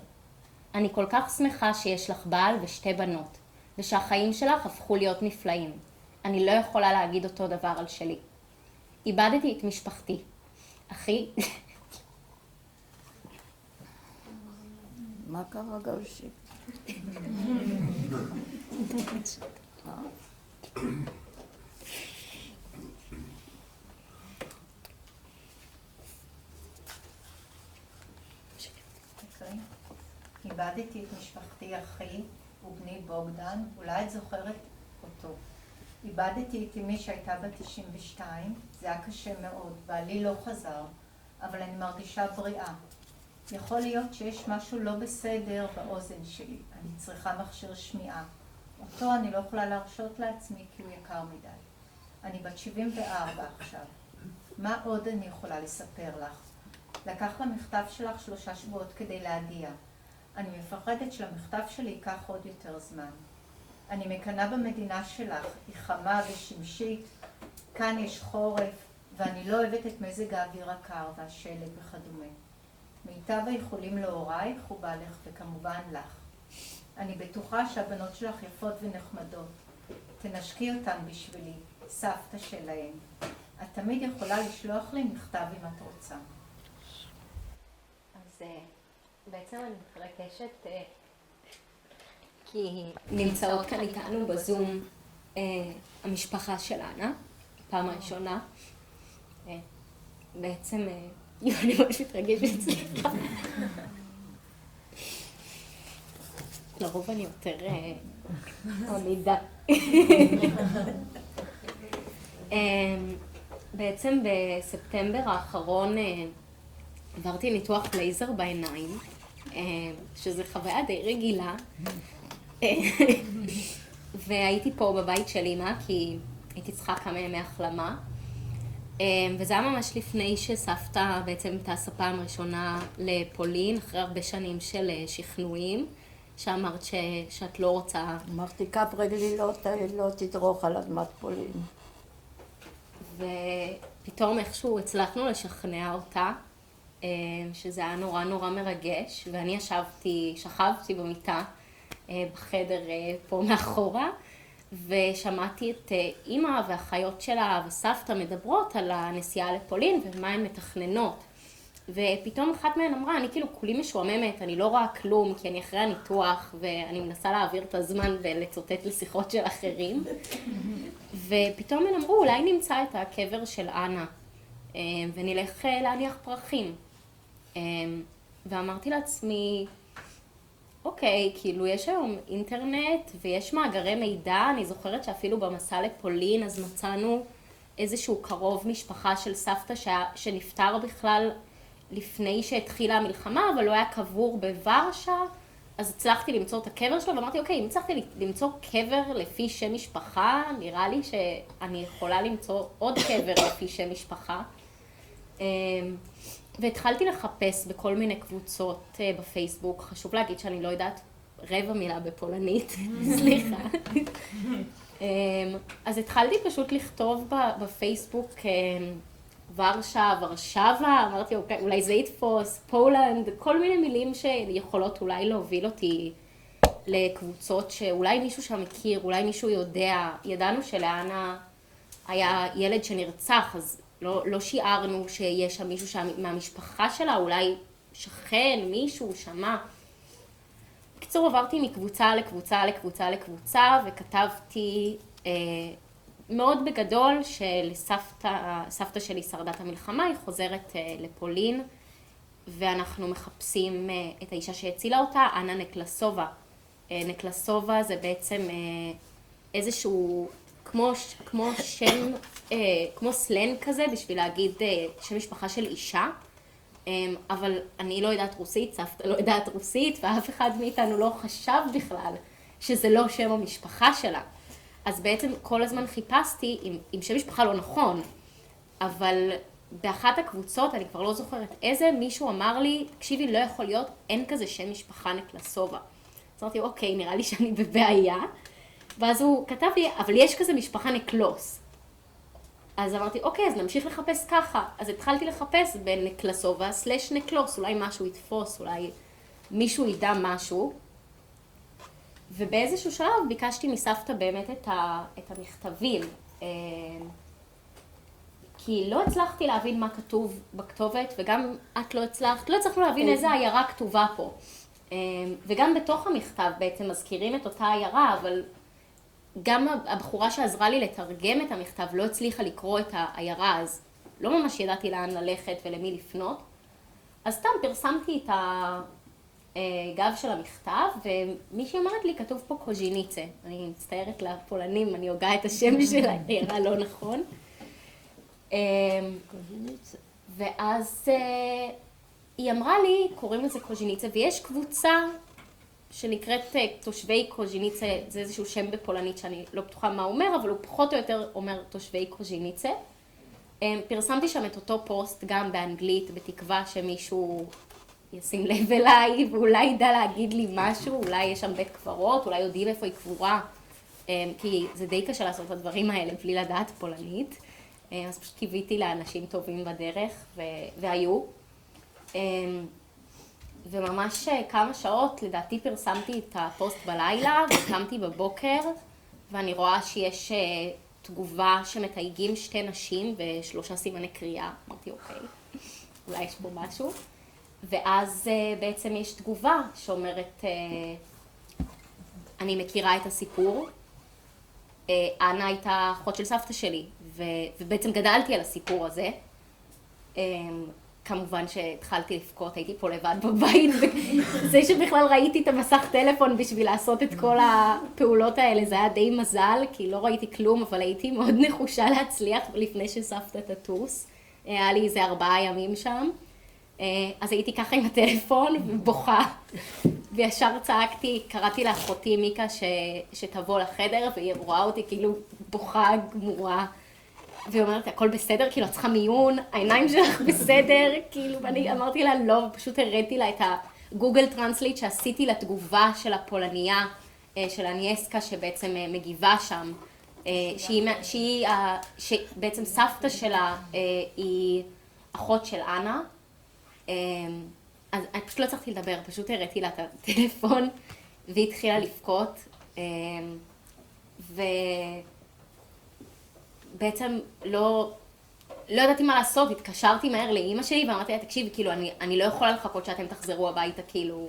אני כל כך שמחה שיש לך בעל ושתי בנות, ושהחיים שלך הפכו להיות נפלאים. אני לא יכולה להגיד אותו דבר על שלי. איבדתי את משפחתי. אחי... מה קרה גלשי? איבדתי את משפחתי, אחי ובני בוגדן, אולי את זוכרת אותו. איבדתי את אמי שהייתה בת 92, זה היה קשה מאוד, בעלי לא חזר, אבל אני מרגישה בריאה. יכול להיות שיש משהו לא בסדר באוזן שלי, אני צריכה מכשיר שמיעה. אותו אני לא יכולה להרשות לעצמי כי הוא יקר מדי. אני בת 74 עכשיו. מה עוד אני יכולה לספר לך? לקח למכתב שלך 3 שבועות כדי להגיע. אני מפחדת שלמכתב שלי ייקח עוד יותר זמן. אני מקנאה במדינה שלך, היא חמה ושמשית, כאן יש חורף, ואני לא אוהבת את מזג האוויר הקר והשלג וכדומה. מיטב האיחולים להורייך ובעלך וכמובן לך. אני בטוחה שהבנות שלך יפות ונחמדות. תנשקי אותן בשבילי, סבתא שלהן. את תמיד יכולה לשלוח לי מכתב אם את רוצה. אז בעצם אני מתרגשת כי נמצאות כאן איתנו בזום המשפחה של אנה, פעם ראשונה. בעצם אני ממש מתרגשת, סליחה. לרוב אני יותר עמידה. בעצם בספטמבר האחרון עברתי ניתוח לייזר בעיניים, שזו חוויה די רגילה. והייתי פה בבית של אמא כי הייתי צריכה כמה ימי החלמה. וזה היה ממש לפני שסבתא בעצם טסה פעם ראשונה לפולין, אחרי הרבה שנים של שכנועים, שאמרת שאת לא רוצה... אמרתי, כף רגלי לא תדרוך על אדמת פולין. ופתאום איכשהו הצלחנו לשכנע אותה, שזה היה נורא נורא מרגש, ואני שכבתי במיטה בחדר פה מאחורה, ושמעתי את אמא והאחיות שלה וסבתא מדברות על הנסיעה לפולין ומה הן מתכננות. ופתאום אחת מהן אמרה, אני כאילו כולי משועממת, אני לא רואה כלום, כי אני אחרי הניתוח, ואני מנסה להעביר את הזמן ולצוטט לשיחות של אחרים. ופתאום הן אמרו, אולי נמצא את הקבר של אנה, ונלך להניח פרחים. ואמרתי לעצמי, אוקיי, כאילו יש היום אינטרנט ויש מאגרי מידע, אני זוכרת שאפילו במסע לפולין אז מצאנו איזשהו קרוב משפחה של סבתא שנפטר בכלל לפני שהתחילה המלחמה, אבל הוא היה קבור בוורשה, אז הצלחתי למצוא את הקבר שלו, ואמרתי, אוקיי, אם הצלחתי למצוא קבר לפי שם משפחה, נראה לי שאני יכולה למצוא עוד קבר לפי שם משפחה. והתחלתי לחפש בכל מיני קבוצות בפייסבוק, חשוב להגיד שאני לא יודעת רבע מילה בפולנית, סליחה. אז התחלתי פשוט לכתוב בפייסבוק ורשה, ורשבה, אמרתי אולי זה יתפוס, פולנד, כל מיני מילים שיכולות אולי להוביל אותי לקבוצות שאולי מישהו שם מכיר, אולי מישהו יודע. ידענו שלאנה היה ילד שנרצח, אז לא שיערנו שיש שם מישהו מהמשפחה שלה, אולי שכן, מישהו, שמע. בקיצור, עברתי מקבוצה לקבוצה לקבוצה לקבוצה, וכתבתי מאוד בגדול שלסבתא שלי שרדת המלחמה, היא חוזרת לפולין, ואנחנו מחפשים את האישה שהצילה אותה, אנה נקלסובה. נקלסובה זה בעצם איזשהו כמו שם, כמו סלנג כזה בשביל להגיד שם משפחה של אישה, אבל אני לא יודעת רוסית, סבתא לא יודעת רוסית, ואף אחד מאיתנו לא חשב בכלל שזה לא שם המשפחה שלה. אז בעצם כל הזמן חיפשתי עם שם משפחה לא נכון, אבל באחת הקבוצות, אני כבר לא זוכרת איזה, מישהו אמר לי, תקשיבי, לא יכול להיות, אין כזה שם משפחה נקלסובה. אז אמרתי, אוקיי, נראה לי שאני בבעיה. ואז הוא כתב לי, אבל יש כזה משפחה נקלוס. אז אמרתי, אוקיי, אז נמשיך לחפש ככה. אז התחלתי לחפש בין נקלסובה / נקלוס, אולי משהו יתפוס, אולי מישהו ידע משהו. ובאיזשהו שלב ביקשתי מסבתא באמת את המכתבים. כי לא הצלחתי להבין מה כתוב בכתובת, וגם את לא הצלחנו להבין איזה עיירה כתובה פה. וגם בתוך המכתב בעצם מזכירים את אותה עיירה, אבל גם הבחורה שעזרה לי לתרגם את המכתב לא הצליחה לקרוא את העיירה, אז לא ממש ידעתי לאן ללכת ולמי לפנות. אז סתם פרסמתי את הגב של המכתב, ומישהי אומרת לי, כתוב פה קוז'יניצה. אני מצטערת לפולנים, אני הוגה את השם של העיירה לא נכון. ואז היא אמרה לי, קוראים לזה קוז'יניצה, ויש קבוצה שנקראת תושבי קוז'יניצה, זה איזשהו שם בפולנית שאני לא בטוחה מה הוא אומר, אבל הוא פחות או יותר אומר תושבי קוז'יניצה. פרסמתי שם את אותו פוסט גם באנגלית, בתקווה שמישהו ישים לב אליי, ואולי ידע להגיד לי משהו, אולי יש שם בית קברות, אולי יודעים איפה היא קבורה, כי זה די קשה לעשות את הדברים האלה בלי לדעת פולנית. אז פשוט קיוויתי לאנשים טובים בדרך, והיו. וממש כמה שעות, לדעתי פרסמתי את הפוסט בלילה, וקמתי בבוקר, ואני רואה שיש תגובה שמתייגים 2 נשים ו3 סימני קריאה. אמרתי, אוקיי, אולי יש פה משהו. ואז בעצם יש תגובה שאומרת, אני מכירה את הסיפור. אנה הייתה אחות של סבתא שלי, ובעצם גדלתי על הסיפור הזה. כמובן שהתחלתי לבכות, הייתי פה לבד בבית, וזה שבכלל ראיתי את המסך טלפון בשביל לעשות את כל הפעולות האלה, זה היה די מזל, כי לא ראיתי כלום, אבל הייתי מאוד נחושה להצליח לפני שסבתא תטוס. היה לי איזה 4 ימים שם, אז הייתי ככה עם הטלפון ובוכה, וישר צעקתי, קראתי לאחותי מיקה שתבוא לחדר, והיא רואה אותי כאילו בוכה גמורה, והיא אומרת, הכל בסדר? כאילו, את צריכה מיון, העיניים שלך בסדר? כאילו, ואני אמרתי לה, לא, ופשוט הראיתי לה את הגוגל טרנסליט שעשיתי לתגובה של הפולניה, של אניאסקה, שבעצם מגיבה שם, שבעצם סבתא שלה היא אחות של אנה. אז אני פשוט לא צריכתי לדבר, פשוט הראיתי לה את הטלפון, והיא התחילה לבכות, ובעצם לא ידעתי מה לעשות, התקשרתי מהר לאמא שלי ואמרתי לה, תקשיבי, כאילו, אני לא יכולה לחכות שאתם תחזרו הביתה, כאילו,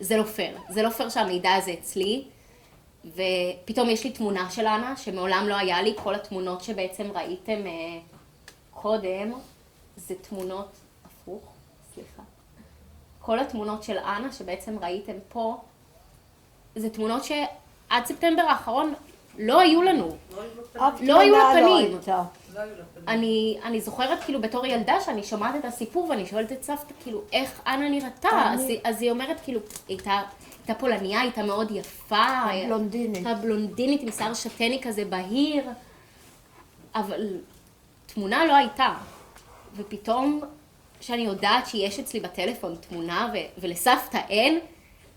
זה לא פייר. זה לא פייר שהמידע הזה אצלי. ופתאום יש לי תמונה של אנה, שמעולם לא היה לי. כל התמונות שבעצם ראיתם קודם, זה תמונות, הפוך, סליחה. כל התמונות של אנה שבעצם ראיתם פה, זה תמונות שעד ספטמבר האחרון לא היו לנו. לא היו לה פנים. אני זוכרת כאילו בתור ילדה שאני שומעת את הסיפור ואני שואלת את סבתא כאילו איך אנה נראתה. אז היא אומרת כאילו, הייתה פולניה, הייתה מאוד יפה. הבלונדינית. הבלונדינית עם שיער שטני כזה בהיר. אבל תמונה לא הייתה. ופתאום שאני יודעת שיש אצלי בטלפון תמונה ולסבתא אין,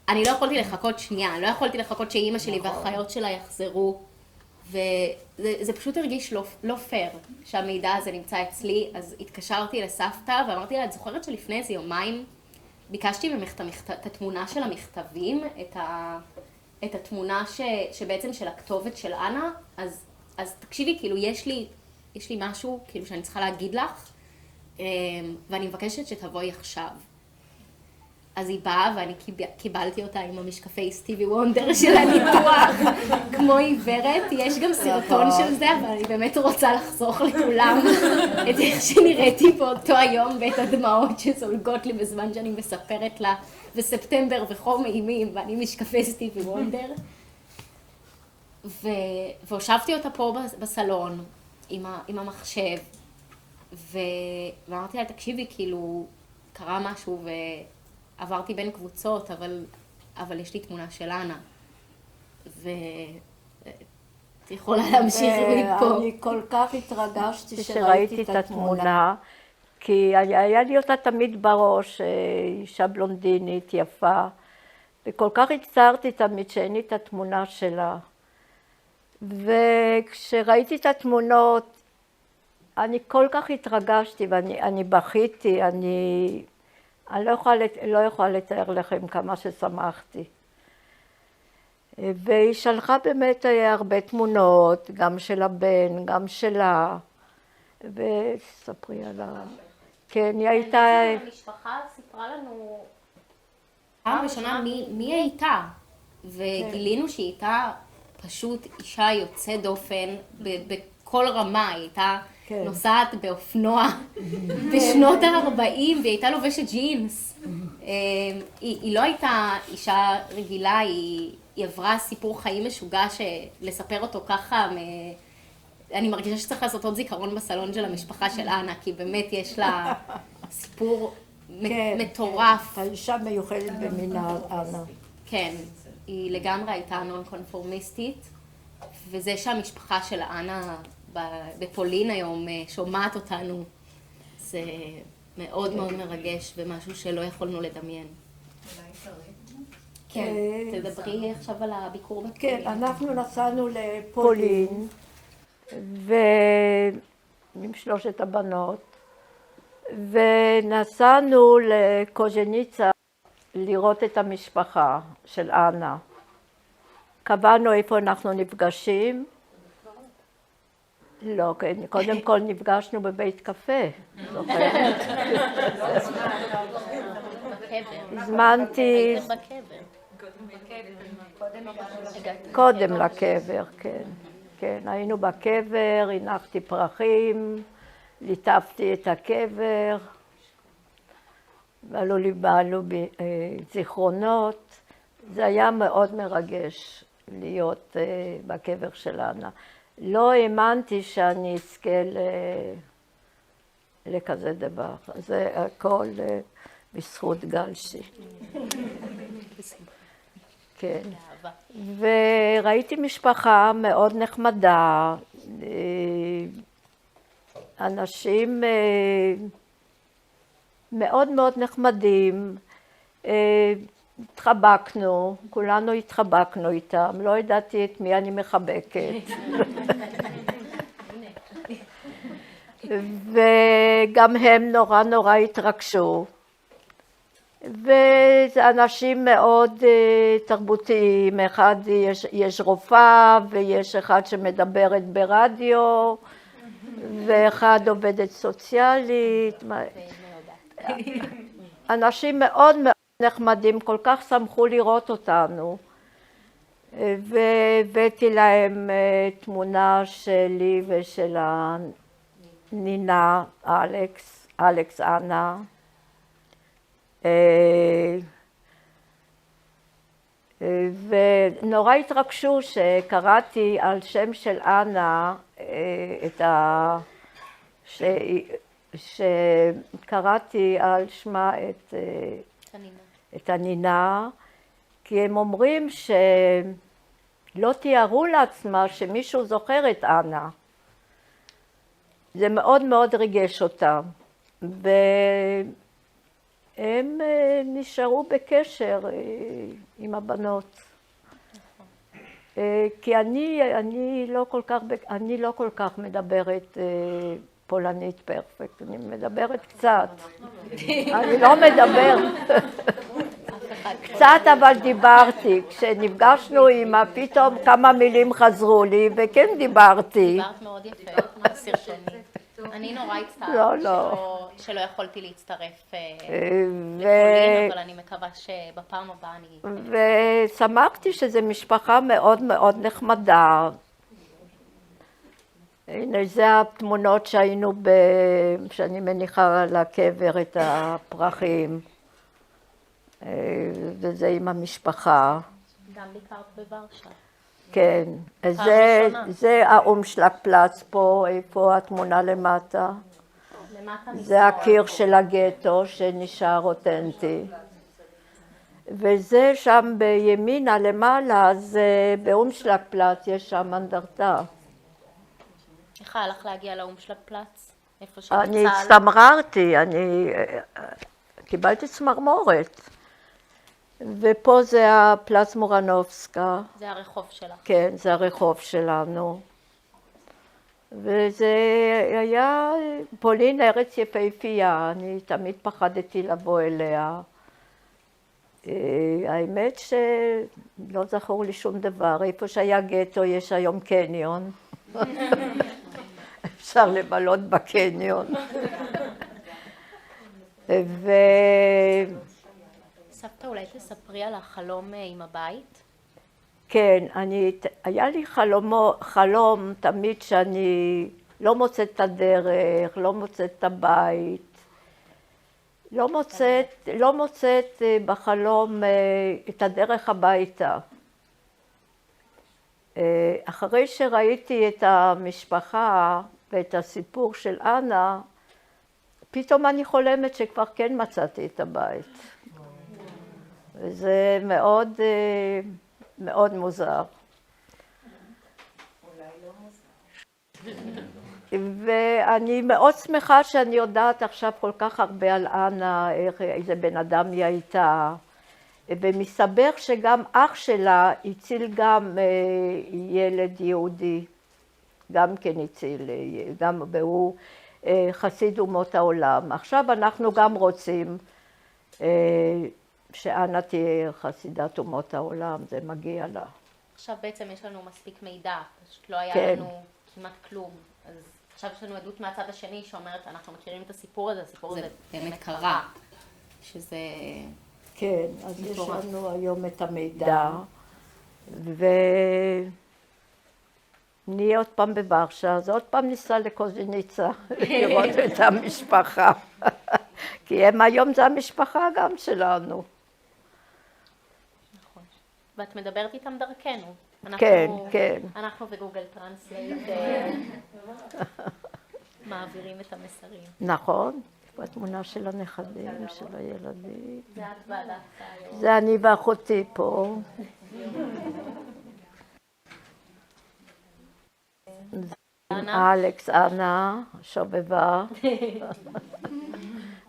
אני לא יכולתי לחכות שנייה, אני לא יכולתי לחכות שאימא שלי והאחיות שלה יחזרו. וזה פשוט הרגיש לא פייר שהמידע הזה נמצא אצלי. אז התקשרתי לסבתא ואמרתי לה, את זוכרת שלפני איזה יומיים ביקשתי ממך את התמונה של המכתבים, את התמונה שבעצם של הכתובת של אנה, אז תקשיבי, כאילו יש לי משהו כאילו שאני צריכה להגיד לך, ואני מבקשת שתבואי עכשיו. אז היא באה ואני קיבלתי אותה עם המשקפי סטיבי וונדר של הניתוח, כמו עיוורת. יש גם סרטון של זה, אבל אני באמת רוצה לחסוך לכולם את איך שנראיתי באותו היום, ואת הדמעות שזולגות לי בזמן שאני מספרת לה, וספטמבר וחום אימים, ואני משקפי סטיבי וונדר. והושבתי אותה פה בסלון עם המחשב, ואמרתי לה, תקשיבי, כאילו, קרה משהו עברתי בין קבוצות, אבל יש לי תמונה של אנה. ואת יכולה להמשיך מפה. אני כל כך התרגשתי שראיתי את התמונה, כי היה לי אותה תמיד בראש, אישה בלונדינית, יפה, וכל כך הצטערתי תמיד שאין לי את התמונה שלה. וכשראיתי את התמונות, אני כל כך התרגשתי ואני בכיתי, אני לא יכולה לתאר לכם כמה ששמחתי. והיא שלחה באמת הרבה תמונות, גם של הבן, גם שלה. וספרי עליו. כן, היא הייתה... המשפחה סיפרה לנו פעם ראשונה מי הייתה, וגילינו שהיא הייתה פשוט אישה יוצאת דופן בכל רמה. היא הייתה נוסעת באופנוע בשנות ה-40, והיא הייתה לובשת ג'ינס. היא לא הייתה אישה רגילה, היא עברה סיפור חיים משוגע שלספר אותו ככה. אני מרגישה שצריך לעשות עוד זיכרון בסלון של המשפחה של אנה, כי באמת יש לה סיפור מטורף. האישה מיוחדת במינה, אנה. כן, היא לגמרי הייתה נון קונפורמיסטית, וזה שהמשפחה של אנה בפולין היום שומעת אותנו, זה מאוד מאוד מרגש ומשהו שלא יכולנו לדמיין. כן, תדברי עכשיו על הביקור בפולין. כן, אנחנו נסענו לפולין, עם 3 הבנות, ונסענו לקוז'ניצה לראות את המשפחה של אנה. קבענו איפה אנחנו נפגשים. לא, כן, קודם כל נפגשנו בבית קפה. הזמנתי... קודם לקבר, כן. כן, היינו בקבר, הנחתי פרחים, ליטפתי את הקבר, ועלו לי זיכרונות. זה היה מאוד מרגש להיות בקבר של אנה. לא האמנתי שאני אזכה לכזה דבר. זה הכל בזכות גלשי. כן. וראיתי משפחה מאוד נחמדה, אנשים מאוד מאוד נחמדים, התחבקנו, כולנו התחבקנו איתם, לא ידעתי את מי אני מחבקת. וגם הם נורא נורא התרגשו. וזה אנשים מאוד תרבותיים, אחד יש רופאה ויש אחד שמדברת ברדיו, ואחד עובדת סוציאלית. אנשים מאוד מאוד נחמדים, כל כך שמחו לראות אותנו. והבאתי להם תמונה שלי ושל הנינה, אלכס אנה. ונורא התרגשו שקראתי על שם של אנה שקראתי על שמה את הנינה, כי הם אומרים שלא תיארו לעצמה שמישהו זוכר את אנה. זה מאוד מאוד ריגש אותם, והם נשארו בקשר עם הבנות. כי אני לא כל כך מדברת פולנית פרפקט, אני מדברת קצת. אני לא מדברת. קצת אבל דיברתי, כשנפגשנו עם פתאום כמה מילים חזרו לי וכן דיברתי. דיברת מאוד יפה, מהסרטונים. אני נורא הצטערתי שלא יכולתי להצטרף לפולין, אבל אני מקווה שבפעם הבאה אני... ושמחתי שזו משפחה מאוד מאוד נחמדה. הנה, זה התמונות שהיינו שאני מניחה על הקבר את הפרחים. וזה עם המשפחה. גם ביקרת בוורשה. כן, זה האומשלגפלץ פה, איפה התמונה למטה. זה הקיר של הגטו שנשאר אותנטי. וזה שם בימינה למעלה, זה באומשלגפלץ, יש שם אנדרטה. איך הלך להגיע לאומשלגפלץ? אני הצטמררתי, אני קיבלתי צמרמורת. ופה זה הפלץ מורנובסקה. זה הרחוב שלך. כן, זה הרחוב שלנו. וזה היה פולין ארץ יפהפייה, אני תמיד פחדתי לבוא אליה. האמת שלא זכור לי שום דבר, איפה שהיה גטו יש היום קניון. אפשר לבלות בקניון. סבתא, אולי תספרי על החלום עם הבית? כן, היה לי חלום תמיד שאני לא מוצאת את הדרך, לא מוצאת את הבית. לא מוצאת בחלום את הדרך הביתה. אחרי שראיתי את המשפחה ואת הסיפור של אנה, פתאום אני חולמת שכבר כן מצאתי את הבית. וזה מאוד, מאוד מוזר. ואני מאוד שמחה שאני יודעת עכשיו כל כך הרבה על אנה, איזה בן אדם היא הייתה. ומסתבר שגם אח שלה הציל גם ילד יהודי, גם כן הציל, והוא חסיד אומות העולם. עכשיו אנחנו גם רוצים שאנה תהיה חסידת אומות העולם, זה מגיע לה. עכשיו בעצם יש לנו מספיק מידע, פשוט לא היה כן. לנו כמעט כלום. אז עכשיו יש לנו עדות מהצד השני שאומרת, אנחנו מכירים את הסיפור הזה, הסיפור הזה באמת קרה. שזה... כן, אז יש מטורף. לנו היום את המידע, נהיה עוד פעם בוורשה, אז עוד פעם ניסע לקוז'ניצה, לראות את המשפחה. כי הם היום זה המשפחה גם שלנו. נכון. ואת מדברת איתם דרכנו. כן, כן. אנחנו וגוגל טרנסלייט מעבירים את המסרים. נכון, פה התמונה של הנכדים, של הילדים. זה את ועדת היום. זה אני ואחותי פה. אלכס אנה, שובבה,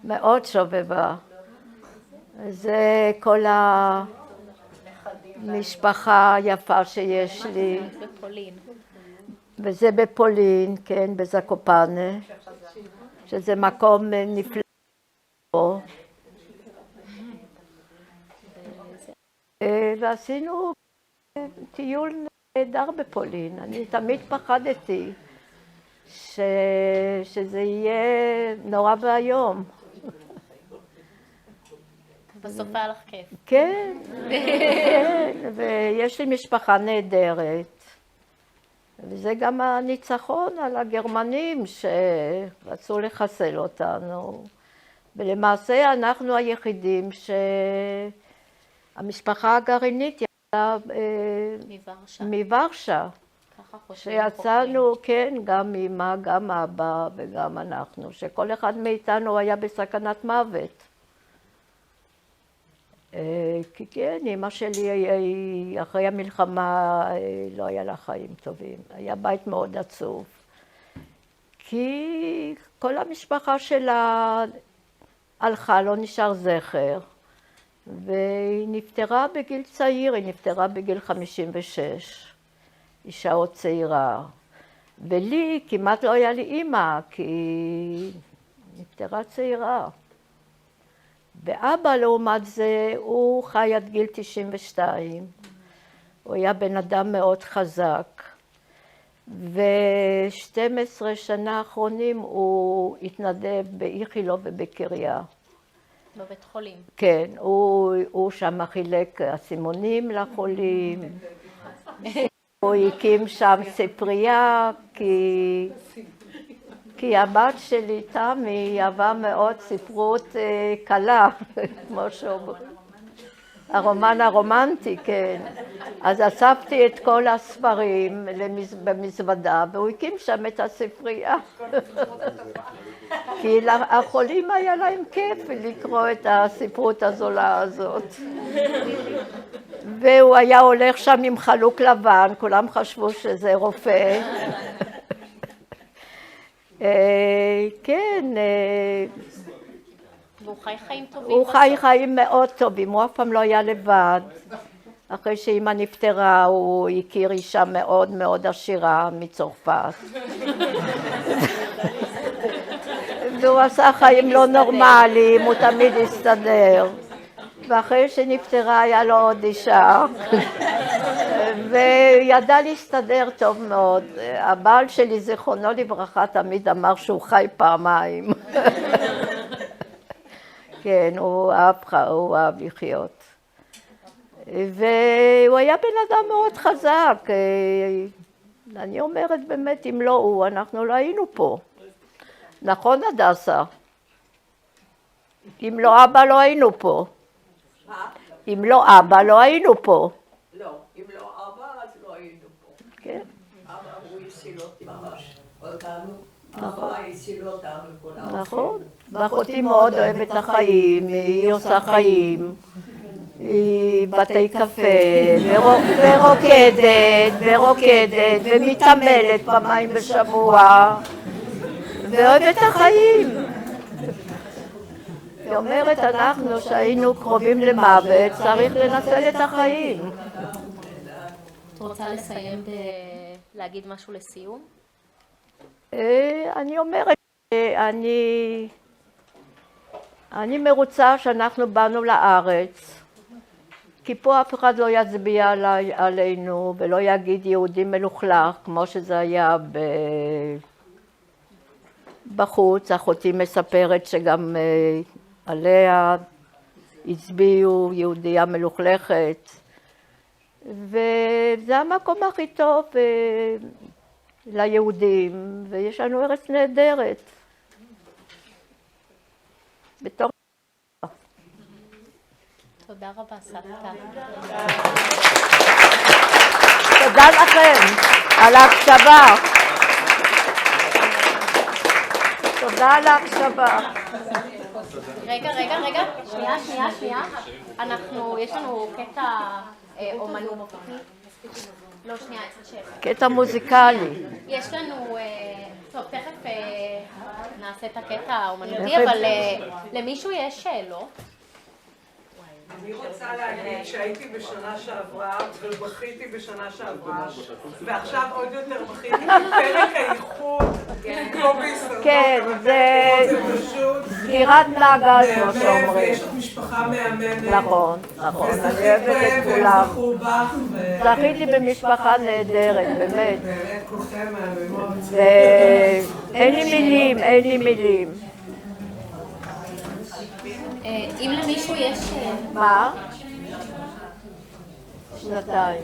מאוד שובבה. זה כל המשפחה היפה שיש לי. בפולין. וזה בפולין, כן, בזקופנה, שזה מקום נפלא. ועשינו טיול נהדר בפולין, אני תמיד פחדתי שזה יהיה נורא ואיום. בסוף היה לך כיף. כן, כן, ויש לי משפחה נהדרת. וזה גם הניצחון על הגרמנים שרצו לחסל אותנו. ולמעשה אנחנו היחידים שהמשפחה הגרעינית יצאה מוורשה. ככה חושבים. שיצאנו, כן, גם אמא, גם אבא וגם אנחנו, שכל אחד מאיתנו היה בסכנת מוות. כי כן, אמא שלי אחרי המלחמה לא היה לה חיים טובים, היה בית מאוד עצוב. כי כל המשפחה שלה הלכה, לא נשאר זכר, והיא נפטרה בגיל צעיר, היא נפטרה בגיל 56, אישה עוד צעירה. ולי כמעט לא היה לי אימא, כי היא נפטרה צעירה. ואבא לעומת זה, הוא חי עד גיל 92. הוא היה בן אדם מאוד חזק. ו12 שנה האחרונים הוא התנדב באיכילוב ובקריה. בבית חולים. כן, הוא שם חילק אסימונים לחולים. הוא הקים שם ספרייה, כי הבת שלי, תמי, אהבה מאוד ספרות קלה, כמו שאומרים. הרומן הרומנטי, כן. אז אספתי את כל הספרים במזוודה, והוא הקים שם את הספרייה. כי החולים היה להם כיף לקרוא את הספרות הזולה הזאת. והוא היה הולך שם עם חלוק לבן, כולם חשבו שזה רופא. כן. והוא חי חיים טובים. הוא חי חיים מאוד טובים, הוא אף פעם לא היה לבד. אחרי שאמא נפטרה, הוא הכיר אישה מאוד מאוד עשירה מצרפת. והוא עשה חיים לא נורמליים, הוא תמיד הסתדר. ואחרי שנפטרה היה לו עוד אישה, וידע להסתדר טוב מאוד. הבעל שלי, זיכרונו לברכה, תמיד אמר שהוא חי פעמיים. כן, הוא אהב לחיות. והוא היה בן אדם מאוד חזק. אני אומרת באמת, אם לא הוא, אנחנו לא היינו פה. נכון, הדסה? אם לא אבא, לא היינו פה. אם לא אבא, לא היינו פה. לא, אם לא אבא, אז לא היינו פה. כן. אבא הוא הציל אותנו, אבא הציל אותנו כולם. נכון. ואחותי מאוד אוהבת את החיים, היא עושה חיים. היא בתי קפה, ורוקדת, ומתעמלת פעמיים בשבוע, ואוהבת את החיים. היא אומרת, אנחנו שהיינו קרובים למוות, צריך לנצל את החיים. את רוצה לסיים להגיד משהו לסיום? אני אומרת, אני מרוצה שאנחנו באנו לארץ, כי פה אף אחד לא יצביע עלינו ולא יגיד יהודי מלוכלך, כמו שזה היה בחוץ. אחותי מספרת שגם עליה הצביעו יהודייה מלוכלכת, וזה המקום הכי טוב ליהודים, ויש לנו ארץ נהדרת. בתור... תודה רבה, סבתא. תודה לכם על ההקשבה. תודה על ההקשבה. רגע, שנייה. יש לנו קטע אומנות. לא, שנייה, אצל שפע. קטע מוזיקלי. יש לנו, טוב, תכף נעשה את הקטע האומנותי, אבל למישהו יש שאלות? אני רוצה להגיד שהייתי בשנה שעברה ובכיתי בשנה שעברה, ועכשיו עוד יותר בכיתי בפרק האיחוד עם קובי סרדון. כן, זה... סגירת מעגל, כמו שאומרים. ויש לך משפחה מהממת. נכון, נכון, אני אוהבת את כולם. זכו בך. זכיתי במשפחה נהדרת, באמת. באמת כולכם מהממות. ואין לי מילים, אין לי מילים. אם למישהו יש... מה? שנתיים.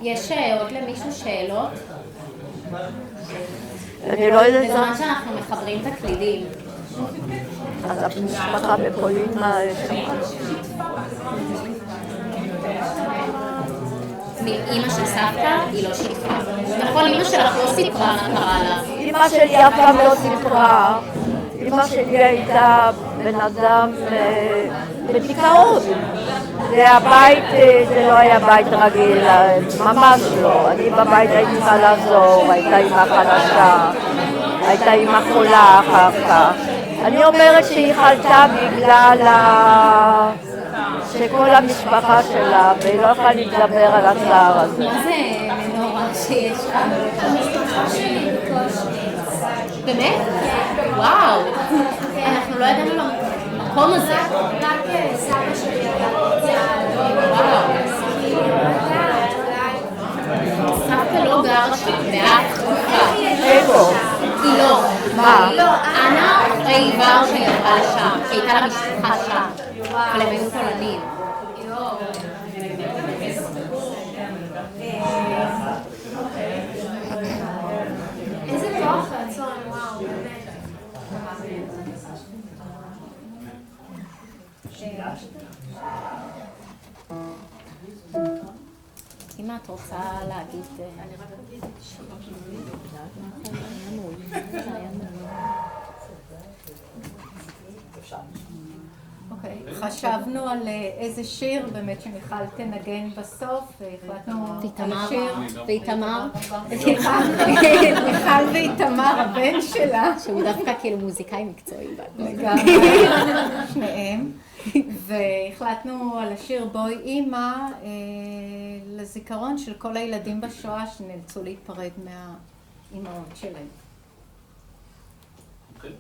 יש עוד למישהו שאלות? אני לא יודעת... בזמן שאנחנו מחברים את הקלידים. אז המשפחה בפולין, מה יש שם? אמא של סבתא, היא לא שיתפה. נכון, אמא שלך לא סיפרה מה קרה לה. אמא שלי אף פעם לא סיפרה. אמא שלי הייתה בן אדם בדיכאון. זה לא היה בית רגיל, ממש לא. אני בבית הייתי צריכה לעזור, הייתה אמא חלשה, הייתה אמא חולה אחר כך. אני אומרת שהיא חלתה בגלל שכל המשפחה שלה, והיא לא יכולה להתגבר על הצער הזה. מה זה מנורה שיש כאן? המשפחה שלי בקושי. באמת? וואו. אנחנו לא ידענו למקום הזה. רק סבא שלי היה וואו. סבתא לא גר שם, ואת תקופה. איפה? היא לא. מה? אנה אחרי ורשה שהיא עברה לשם, כי הייתה לה משפחה שם. אבל הם היו פולנים. איזה כוח רצון, וואו, באמת. אמא, את רוצה להגיד... אני רק אגיד אוקיי, חשבנו על איזה שיר באמת שמיכל תנגן בסוף, והחלטנו על השיר. ואיתמר? מיכל ואיתמר, הבן שלה. שהוא דווקא כאילו מוזיקאי מקצועי. לגמרי, שניהם. והחלטנו על השיר בואי אימא לזיכרון של כל הילדים בשואה שנאלצו להיפרד מהאימהות שלהם. אוקיי.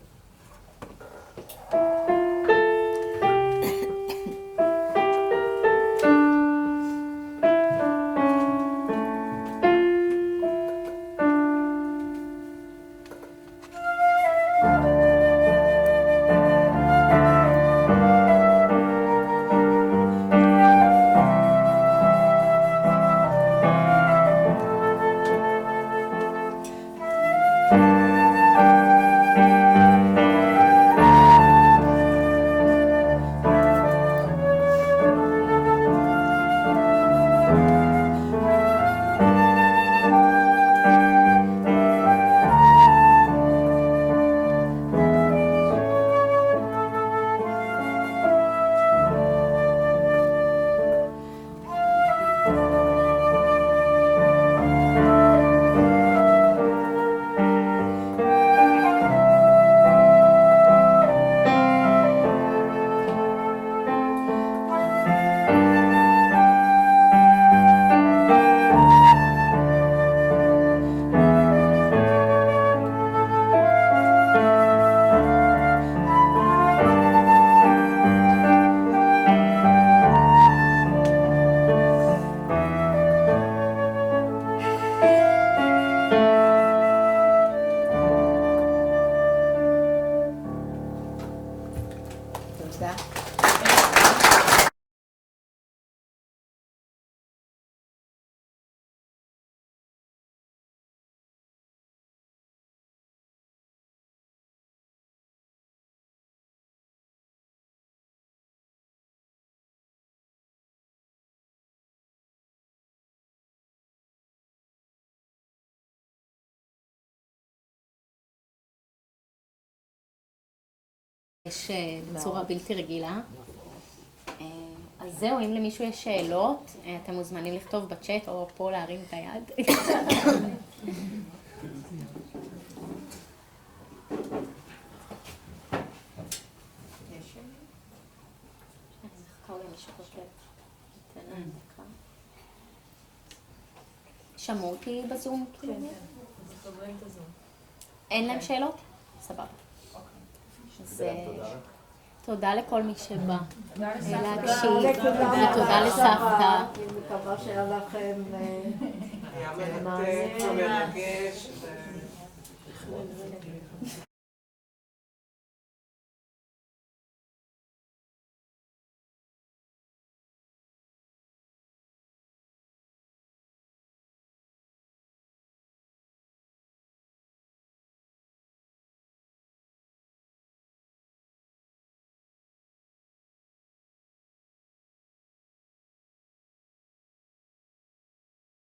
יש בצורה בלתי רגילה. אז זהו, אם למישהו יש שאלות, אתם מוזמנים לכתוב בצ'אט או פה להרים את היד. שמעו אותי בזום? כן, סוגרים את הזום. אין להם שאלות? סבבה. אז תודה לכל מי שבא להקשיב, ותודה לסבתא. אני מקווה שהיה לכם היה מרתק ומרגש.